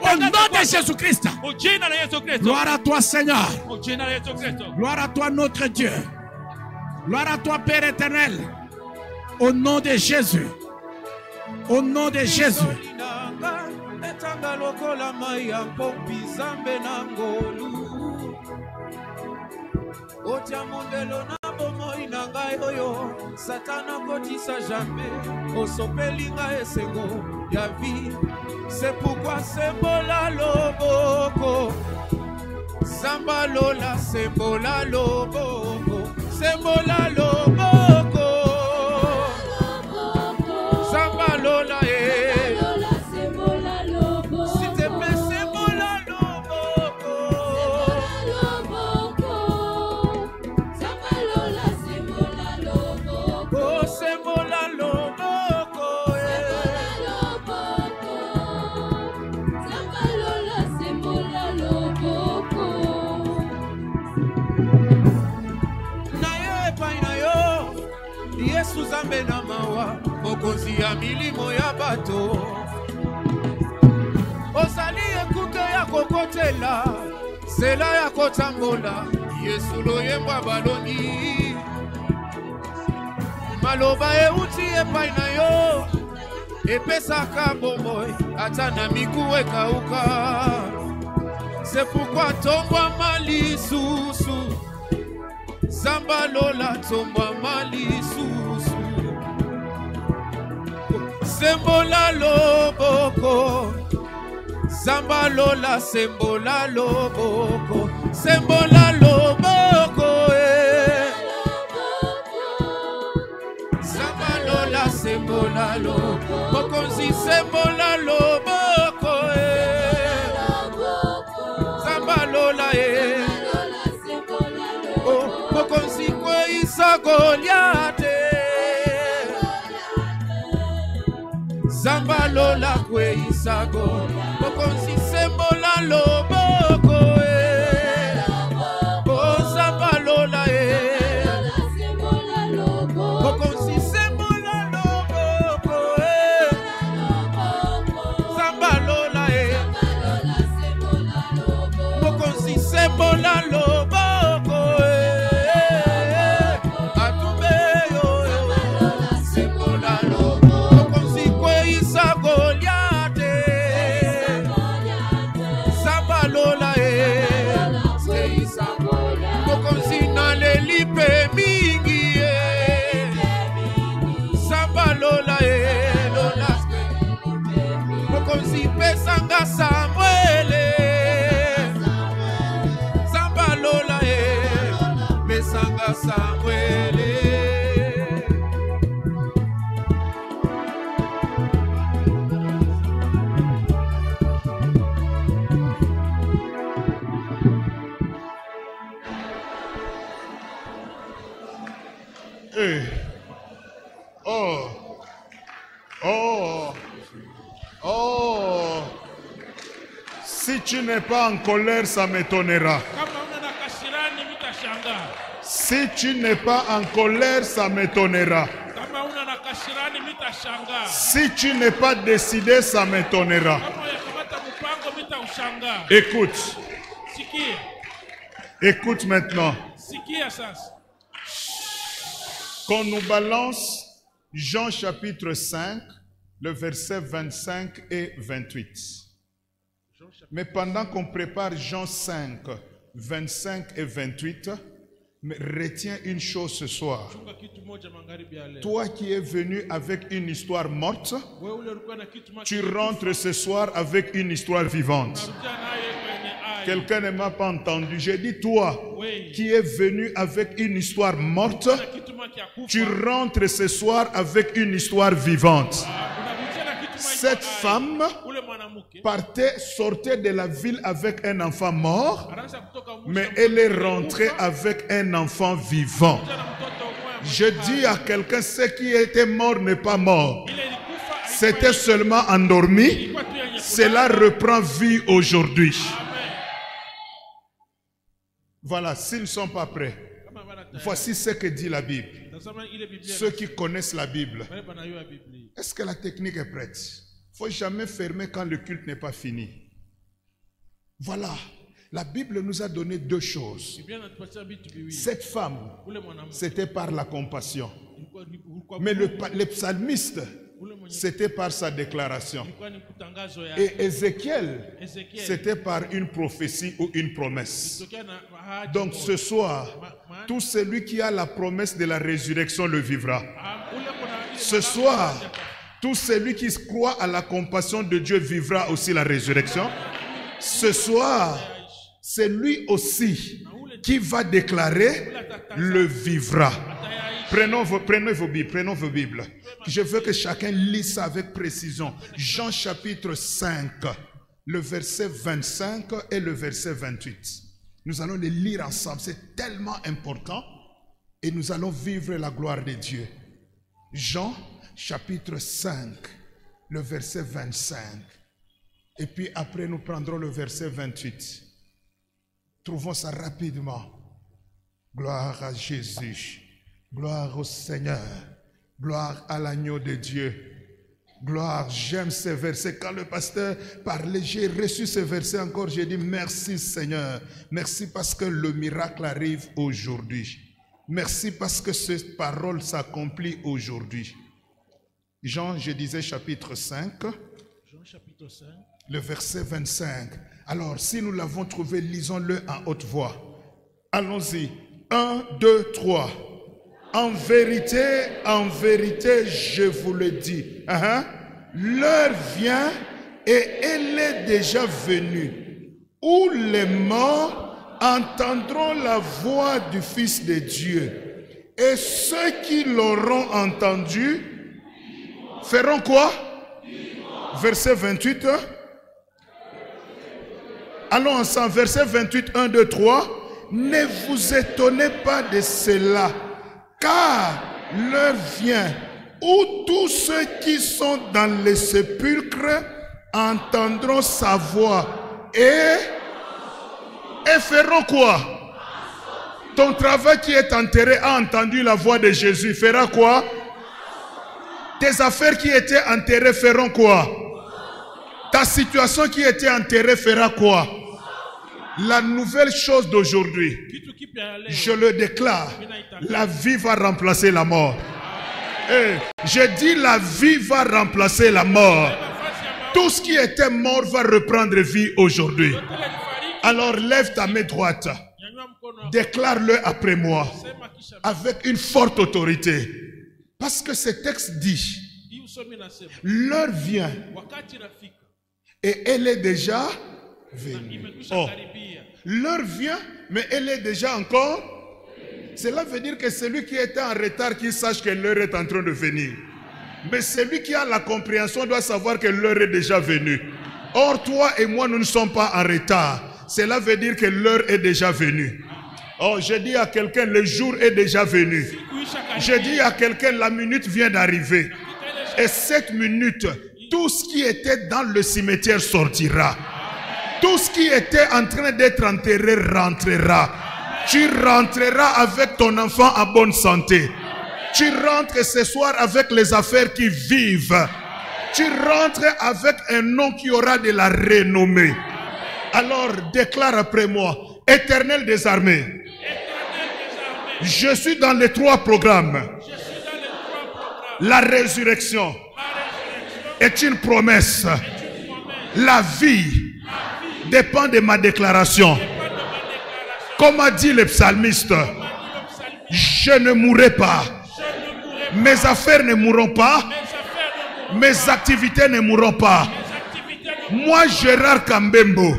au nom de Jésus-Christ. Kwa jina la Yesu Kristo. Gloire à toi, Seigneur. Kwa jina la Yesu Kristo. Gloire à toi, notre Dieu. Gloire à toi, Père éternel. Au nom de Jésus. Au nom de Jésus. Etanga lokola mai ya mpompi Nzambe na ngolu. Otia mondelo na bomoi na ngai oyo Satana kotisa jamais osopeli ngai esengo ya vie. C'est pourquoi sembola loboko Samba lola sembola loboko Sembola loboko Samba lola S'il te plaît sembola loboko Oh sembola loboko Yesu zambe na mawa mokonzi ya milimo ya bato Ozali ekuke ya kokotela Sela ya kotambola Yesu loyemba baloni Maloba euti epai na yo Epesaka bomoi ata na miku ekauka C'est pourquoi tombwa malisusu Samba lola tomba malisusu Sembola loboko Samba lola sembola loboko Sembola loboko Samba lola sembola loboko Mokonzi sembola loboko Samba lola Mokonzi kweisa Goliate Samba lola kweisa Goliate Mokonzi sembola loboko Oh Samba lola Mokonzi sembola loboko Samba lola Mokonzi sembola loboko Pesanga Samuele Samba lola Pesanga Samuele Hey. Oh. Oh. Oh, si tu n'es pas en colère, ça m'étonnera. Si tu n'es pas en colère, ça m'étonnera. Si tu n'es pas décidé, ça m'étonnera. Écoute. Écoute maintenant. Qu'on nous balance Jean chapitre 5, le verset 25 et 28. Mais pendant qu'on prépare Jean 5, 25 et 28, retiens une chose ce soir. Toi qui es venu avec une histoire morte, tu rentres ce soir avec une histoire vivante. Quelqu'un ne m'a pas entendu. J'ai dit toi qui es venu avec une histoire morte, tu rentres ce soir avec une histoire vivante. Cette femme sortait de la ville avec un enfant mort, mais elle est rentrée avec un enfant vivant. Je dis à quelqu'un, ce qui était mort n'est pas mort. C'était seulement endormi. Cela reprend vie aujourd'hui. Voilà, s'ils ne sont pas prêts, voici ce que dit la Bible. Ceux qui connaissent la Bible. Est-ce que la technique est prête? Il ne faut jamais fermer quand le culte n'est pas fini. Voilà. La Bible nous a donné deux choses. Cette femme, c'était par la compassion. Mais le psalmiste c'était par sa déclaration. ilikuwa ni kutangazo ya Et Ézéchiel, Ezekiel. c'était par une prophétie ou une promesse. Ilitokea na ahadi Donc moja. ce soir, tout celui qui a la promesse de la résurrection le vivra. Ule kuna ile Ce soir, tout celui qui croit à la compassion de Dieu vivra aussi la résurrection. Ce soir, c'est lui aussi qui va déclarer le vivra. Prenons vos Bibles. Je veux que chacun lise ça avec précision. Jean chapitre 5, le verset 25 et le verset 28. Nous allons les lire ensemble. C'est tellement important. Et nous allons vivre la gloire de Dieu. Jean chapitre 5, le verset 25. Et puis après, nous prendrons le verset 28. Trouvons ça rapidement. Gloire à Jésus. Gloire au Seigneur. Gloire à l'agneau de Dieu. Gloire, j'aime ces versets. Quand le pasteur parlait, j'ai reçu ces versets encore. J'ai dit merci Seigneur. Merci parce que le miracle arrive aujourd'hui. Merci parce que cette parole s'accomplit aujourd'hui. Jean, je disais chapitre 5. Jean chapitre 5. Le verset 25. Alors, si nous l'avons trouvé, lisons-le en haute voix. Allons-y. 1, 2, 3. En vérité, je vous le dis. L'heure vient et elle est déjà venue, où les morts entendront la voix du Fils de Dieu. Et ceux qui l'auront entendu feront quoi? Verset 28. Allons ensemble, verset 28, 1, 2, 3. Ne vous étonnez pas de cela, car l'heure vient où tous ceux qui sont dans les sépulcres entendront sa voix et feront quoi? Ton travail qui est enterré a entendu la voix de Jésus, fera quoi? Tes affaires qui étaient enterrées feront quoi? Ta situation qui était enterrée fera quoi? La nouvelle chose d'aujourd'hui, je le déclare, la vie va remplacer la mort. Je dis la vie va remplacer la mort. Tout ce qui était mort va reprendre vie aujourd'hui. Alors lève ta main droite. Déclare-le après moi avec une forte autorité. Parce que ce texte dit, l'heure vient et elle est déjà venue. Oh, l'heure vient mais elle est déjà encore. Cela veut dire que celui qui était en retard, qu'il sache que l'heure est en train de venir. Mais celui qui a la compréhension doit savoir que l'heure est déjà venue. Or, toi et moi, nous ne sommes pas en retard. Cela veut dire que l'heure est déjà venue. Oh, je dis à quelqu'un, le jour est déjà venu. Je dis à quelqu'un, la minute vient d'arriver. Et cette minute, tout ce qui était dans le cimetière sortira. Tout ce qui était en train d'être enterré rentrera. Tu rentreras avec ton enfant en bonne santé. Tu rentres ce soir avec les affaires qui vivent. Tu rentres avec un nom qui aura de la renommée. Alors déclare après moi, Éternel des armées, je suis dans les 3 programmes. La résurrection est une promesse. La vie dépend de ma déclaration. Comme a dit le psalmiste, je ne mourrai pas. Mes affaires ne mourront pas. Mes activités ne mourront pas. Moi, Gérard Kambembo,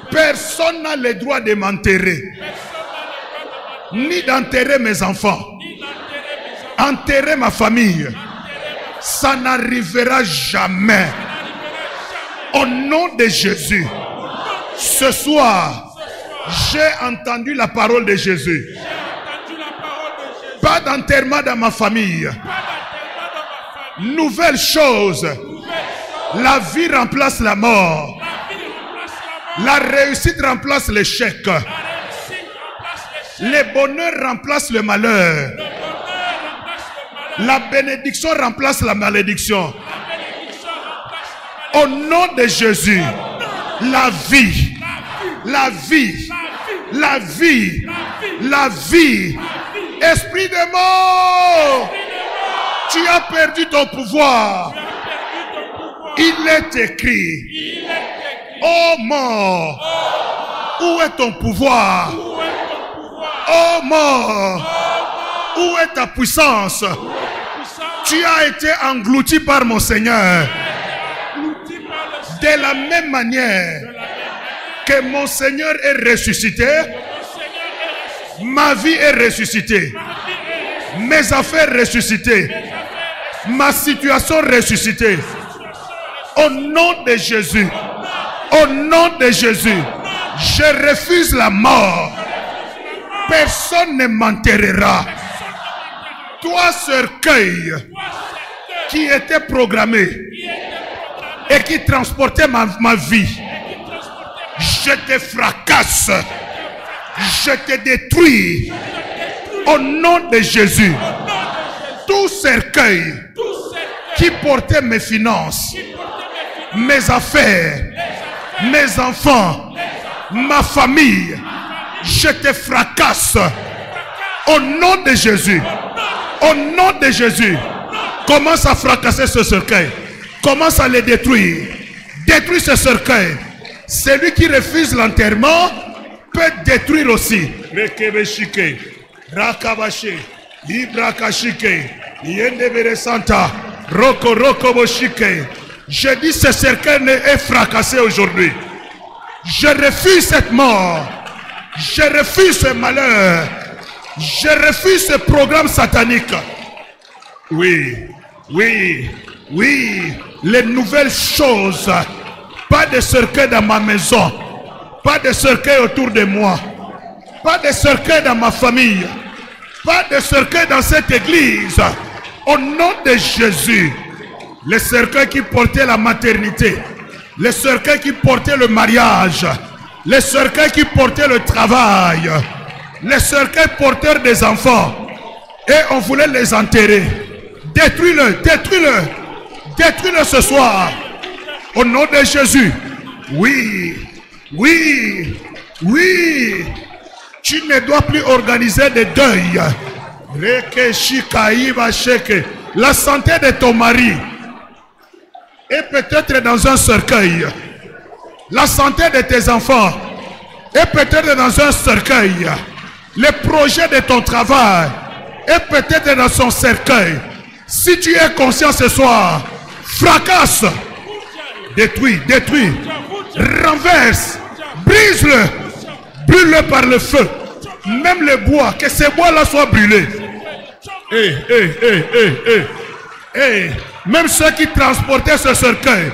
personne n'a le droit de m'enterrer, ni d'enterrer mes enfants. Enterrer ma famille, ça n'arrivera jamais. Au nom de Jésus, ce soir, j'ai entendu la parole de Jésus. Pas d'enterrement dans ma famille. Nouvelle chose. La vie remplace la mort. La réussite remplace l'échec. Le bonheur remplace le malheur. La bénédiction remplace la malédiction. Au nom de Jésus, la vie, la vie, la vie, la vie, esprit de mort, Tu as perdu ton pouvoir. Il est écrit. Oh mort, où est ton pouvoir? Oh mort, où est ta puissance? Tu as été englouti par mon Seigneur. De la même manière que mon Seigneur est ressuscité, ma vie est ressuscitée, mes affaires ressuscitées, ma situation ressuscitée. Au nom de Jésus, au nom de Jésus, je refuse la mort. Personne ne m'enterrera. Toi, cercueil qui était programmé et qui transportait ma vie, je te fracasse, je te détruis au nom de Jésus. Tout cercueil qui portait mes finances, mes affaires, mes enfants, ma famille, je te fracasse au nom de Jésus. Au nom de Jésus, commence à fracasser ce cercueil. Commence à les détruire. Détruis ce cercueil. Celui qui refuse l'enterrement peut détruire aussi. Rekebeshike, Rakabashi, Ibrakashike, Yendebere Santa, Roko Boshike. Je dis ce cercueil est fracassé aujourd'hui. Je refuse cette mort. Je refuse ce malheur. Je refuse ce programme satanique. Oui, oui, oui. Les nouvelles choses. Pas de cercueil dans ma maison. Pas de cercueil autour de moi. Pas de cercueil dans ma famille. Pas de cercueil dans cette église. Au nom de Jésus. Les cercueils qui portaient la maternité. Les cercueils qui portaient le mariage. Les cercueils qui portaient le travail. Les cercueils porteurs des enfants. Et on voulait les enterrer. Détruis-le, détruis-le. Détruis-le ce soir. Au nom de Jésus. Oui, oui, oui. Tu ne dois plus organiser de deuil. La santé de ton mari est peut-être dans un cercueil. La santé de tes enfants est peut-être dans un cercueil. Le projet de ton travail est peut-être dans son cercueil. Si tu es conscient ce soir, fracasse, détruis, détruis, renverse, brise-le, brûle-le par le feu. Même le bois, que ces bois-là soient brûlés. Même ceux qui transportaient ce cercueil,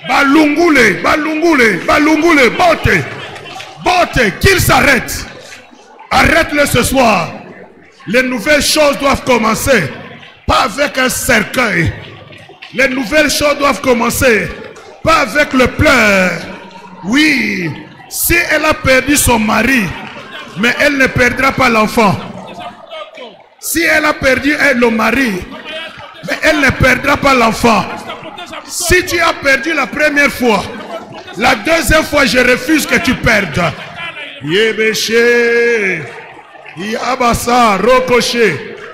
balungule, balungule, balungule, bote, bote, qu'ils s'arrêtent. Arrête-le ce soir. Les nouvelles choses doivent commencer. Pas avec un cercueil. Les nouvelles choses doivent commencer. Pas avec le pleur. Oui. Si elle a perdu son mari, mais elle ne perdra pas l'enfant. Si elle a perdu le mari, mais elle ne perdra pas l'enfant. Si tu as perdu la première fois, la deuxième fois, je refuse que tu perdes. Yebeshe, Yabasa, Rokoshe,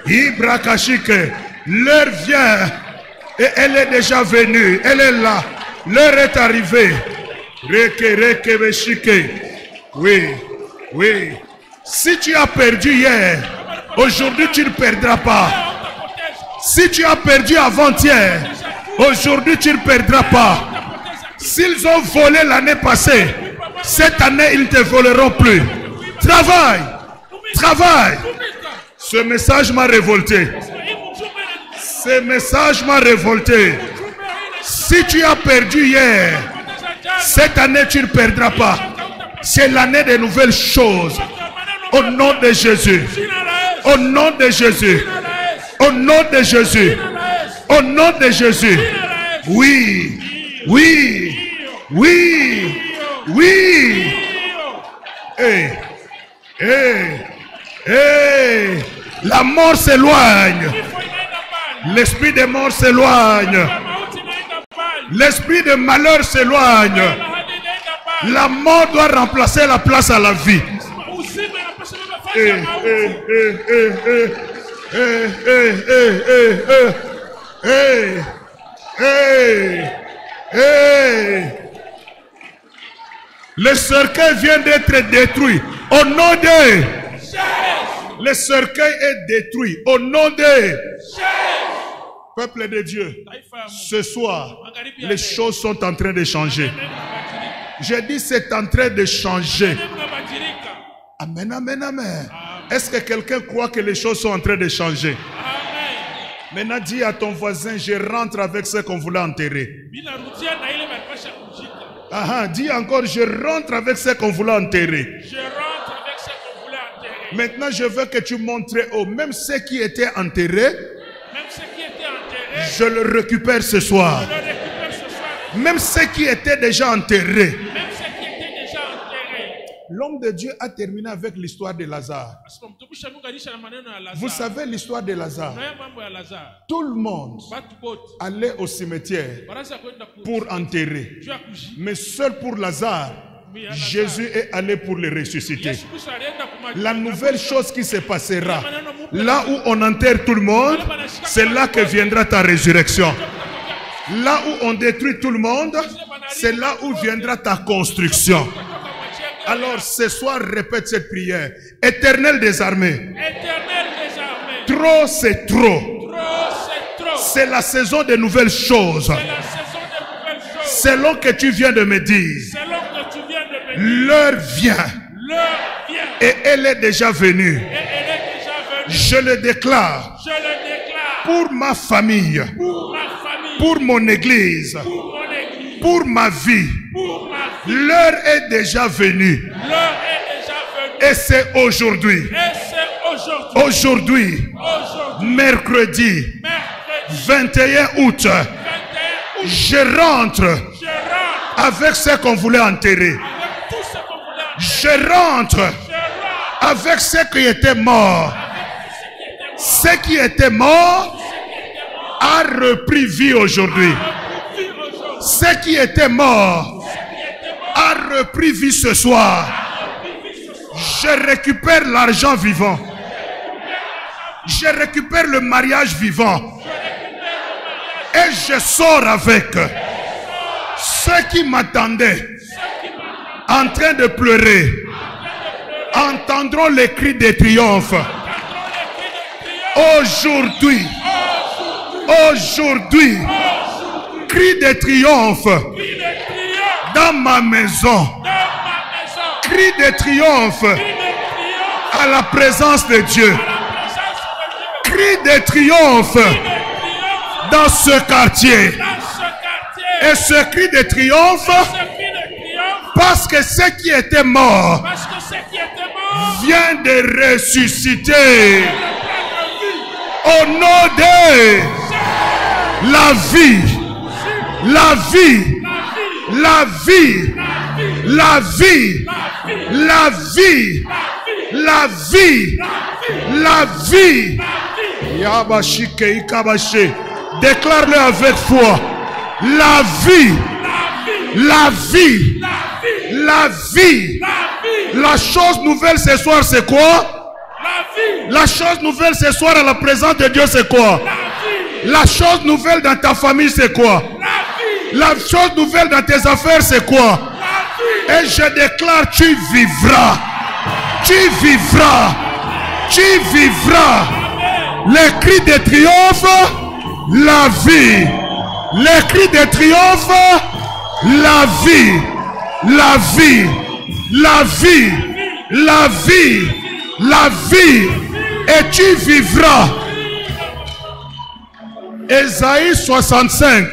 Ibrakashike. L'heure vient et elle est déjà venue. Elle est là. L'heure est arrivée. Oui, oui. Si tu as perdu hier, aujourd'hui tu ne perdras pas. Si tu as perdu avant-hier, aujourd'hui tu ne perdras pas. S'ils ont volé l'année passée, cette année ils ne te voleront plus. Travaille, travaille. Ce message m'a révolté. Ce message m'a révolté. Si tu as perdu hier, cette année tu ne perdras pas. C'est l'année des nouvelles choses. Au nom de Jésus. Au nom de Jésus. Au nom de Jésus. Au nom de Jésus. Oui. Oui. Oui. Oui. La mort s'éloigne. L'esprit de mort s'éloigne. L'esprit de malheur s'éloigne. La mort doit remplacer la place à la vie. Le cercueil vient d'être détruit. Au nom de... Le cercueil est détruit. Au nom de... Peuple de Dieu, ce soir, les choses sont en train de changer. J'ai dit c'est en train de changer. Amen, amen, amen. Est-ce que quelqu'un croit que les choses sont en train de changer? Maintenant, dis à ton voisin, je rentre avec ce qu'on voulait enterrer. Dis encore, je rentre avec ce qu'on voulait enterrer. Maintenant, je veux que tu montres haut, même ceux qui étaient enterrés, je le récupère ce soir. Même ceux qui étaient déjà enterrés. L'homme de Dieu a terminé avec l'histoire de Lazare. Vous savez l'histoire de Lazare. Tout le monde allait au cimetière pour enterrer. Mais seul pour Lazare, Jésus est allé pour le ressusciter. La nouvelle chose qui se passera, là où on enterre tout le monde, c'est là que viendra ta résurrection. Là où on détruit tout le monde, c'est là où viendra ta construction. Alors ce soir, répète cette prière. Éternel des armées. Trop c'est trop. C'est la saison de nouvelles choses. Selon que tu viens de me dire. L'heure vient. Et elle est déjà venue. Je le déclare. Pour ma famille. Pour mon église. Pour ma vie. L'heure est déjà venue. Et c'est aujourd'hui. Aujourd'hui, mercredi 21 août, je rentre avec ce qu'on voulait enterrer. Je rentre avec ce qui était mort. Ce qui était mort a repris vie aujourd'hui. Ce qui était mort a repris vie ce soir. Je récupère l'argent vivant. Je récupère le mariage vivant. Et je sors avec. Ceux qui m'attendaient en train de pleurer entendront les cris de triomphe. Aujourd'hui, aujourd'hui, cris de triomphe dans ma maison. Cris de triomphe à la présence de Dieu. Cris de triomphe dans ce quartier. Et ce cri de triomphe, parce que ce qui était mort vient de ressusciter. Au nom de la vie, la vie, la vie, la vie, la vie, la vie, la vie. Déclare-le avec foi. La vie, la vie, la vie. La chose nouvelle ce soir, c'est quoi? La chose nouvelle ce soir à la présence de Dieu, c'est quoi? La chose nouvelle dans ta famille, c'est quoi? La chose nouvelle dans tes affaires, c'est quoi? Et je déclare, tu vivras. Tu vivras. Tu vivras. Les cris de triomphe, la vie. Les cris de triomphe, la vie. La vie. La vie. La vie. La vie. Et tu vivras. Ésaïe 65.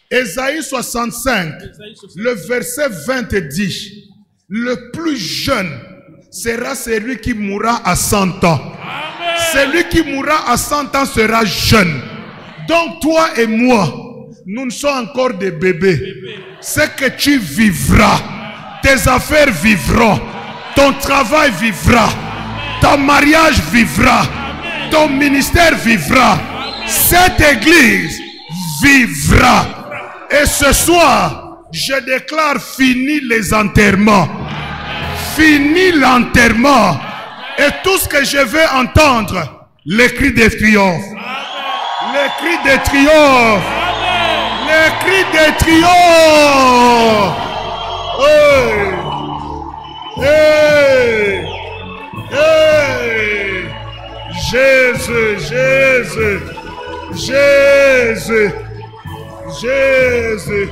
Ésaïe 65. Le verset 20 dit: le plus jeune sera celui qui mourra à 100 ans. Celui qui mourra à 100 ans sera jeune. Donc toi et moi, nous ne sommes encore des bébés. C'est que tu vivras. Tes affaires vivront. Ton travail vivra. Ton mariage vivra. Ton ministère vivra. Cette église vivra. Et ce soir, je déclare fini les enterrements. Fini l'enterrement. Et tout ce que je veux entendre, Les cris de triomphe. Les cris de triomphe. Les cris de triomphe. Hey. Hey. Jésus, Jésus. Jésus. Jésus.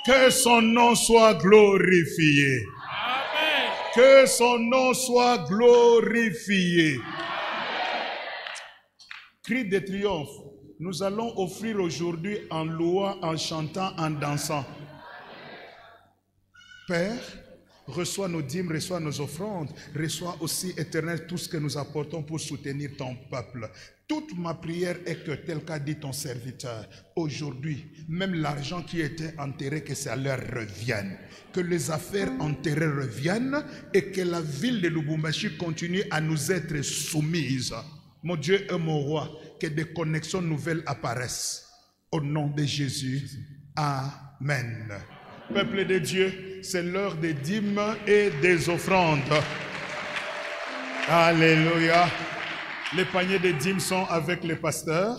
Que son nom soit glorifié. Amen. Que son nom soit glorifié. Cri de triomphe. Nous allons offrir aujourd'hui en louant, en chantant, en dansant. Père, reçois nos dîmes, reçois nos offrandes, reçois aussi, Éternel, tout ce que nous apportons pour soutenir ton peuple. Toute ma prière est que, tel qu'a dit ton serviteur, aujourd'hui, même l'argent qui était enterré, que ça leur revienne. Que les affaires enterrées reviennent et que la ville de Lubumbashi continue à nous être soumise. Mon Dieu et mon roi, que des connexions nouvelles apparaissent. Au nom de Jésus. Amen. Peuple de Dieu, c'est l'heure des dîmes et des offrandes. Alléluia. Les paniers des dîmes sont avec les pasteurs,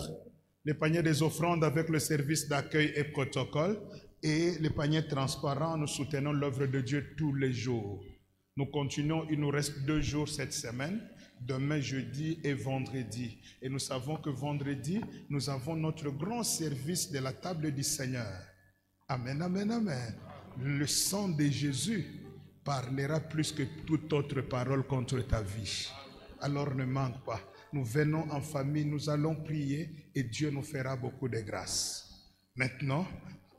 les paniers des offrandes avec le service d'accueil et protocole, et les paniers transparents, nous soutenons l'œuvre de Dieu tous les jours. Nous continuons, il nous reste 2 jours cette semaine, demain, jeudi et vendredi. Et nous savons que vendredi, nous avons notre grand service de la table du Seigneur. Amen, amen, amen. Le sang de Jésus parlera plus que toute autre parole contre ta vie. Alors ne manque pas. Nous venons en famille, nous allons prier et Dieu nous fera beaucoup de grâce. Maintenant,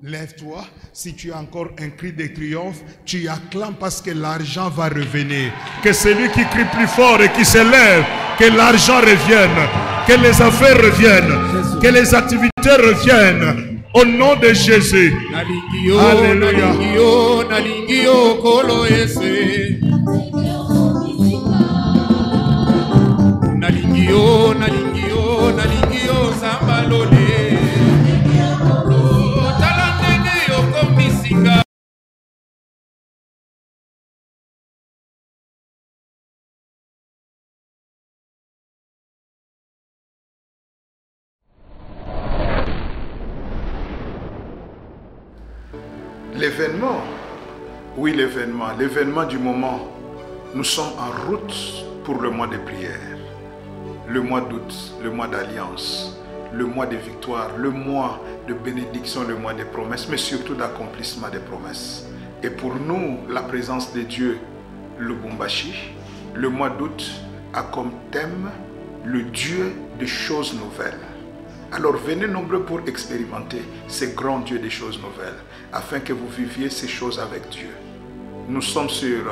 lève-toi. Si tu as encore un cri de triomphe, tu acclames parce que l'argent va revenir. Que celui qui crie plus fort et qui se lève, que l'argent revienne, que les affaires reviennent, que les activités reviennent. Au nom de Jésus. Alléluia. L'événement, oui l'événement du moment, nous sommes en route pour le mois de prière, le mois d'août, le mois d'alliance, le mois de victoire, le mois de bénédiction, le mois de promesses, mais surtout d'accomplissement des promesses. Et pour nous, la présence de Dieu, Lubumbashi, le mois d'août a comme thème le Dieu des choses nouvelles. Alors venez nombreux pour expérimenter ce grand Dieu des choses nouvelles, afin que vous viviez ces choses avec Dieu. Nous sommes sur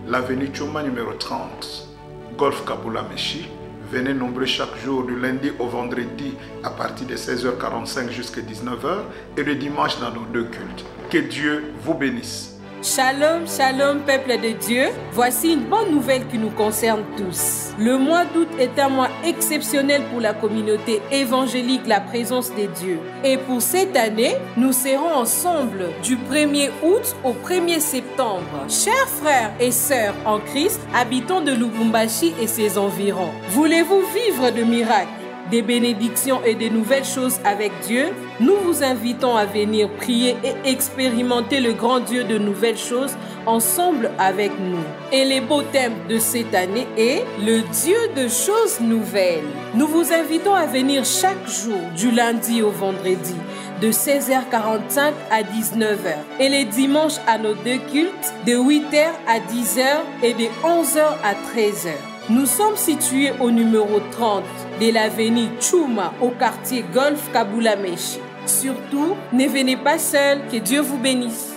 l'avenue Tchouma numéro 30, Golf Kabula Meshi. Venez nombreux chaque jour, du lundi au vendredi, à partir de 16h45 jusqu'à 19h, et le dimanche dans nos 2 cultes. Que Dieu vous bénisse. Shalom, shalom, peuple de Dieu. Voici une bonne nouvelle qui nous concerne tous. Le mois d'août est un mois exceptionnel pour la communauté évangélique, la présence de Dieu. Et pour cette année, nous serons ensemble du 1er août au 1er septembre. Chers frères et sœurs en Christ, habitants de Lubumbashi et ses environs, voulez-vous vivre de miracles, des bénédictions et de nouvelles choses avec Dieu? Nous vous invitons à venir prier et expérimenter le grand Dieu de nouvelles choses ensemble avec nous. Et le beau thème de cette année est le Dieu de choses nouvelles. Nous vous invitons à venir chaque jour, du lundi au vendredi, de 16h45 à 19h. Et les dimanches à nos 2 cultes, de 8h à 10h et de 11h à 13h. Nous sommes situés au numéro 30 de l'avenue Tchouma, au quartier Golf Kabula Meshi. Surtout, ne venez pas seul, que Dieu vous bénisse.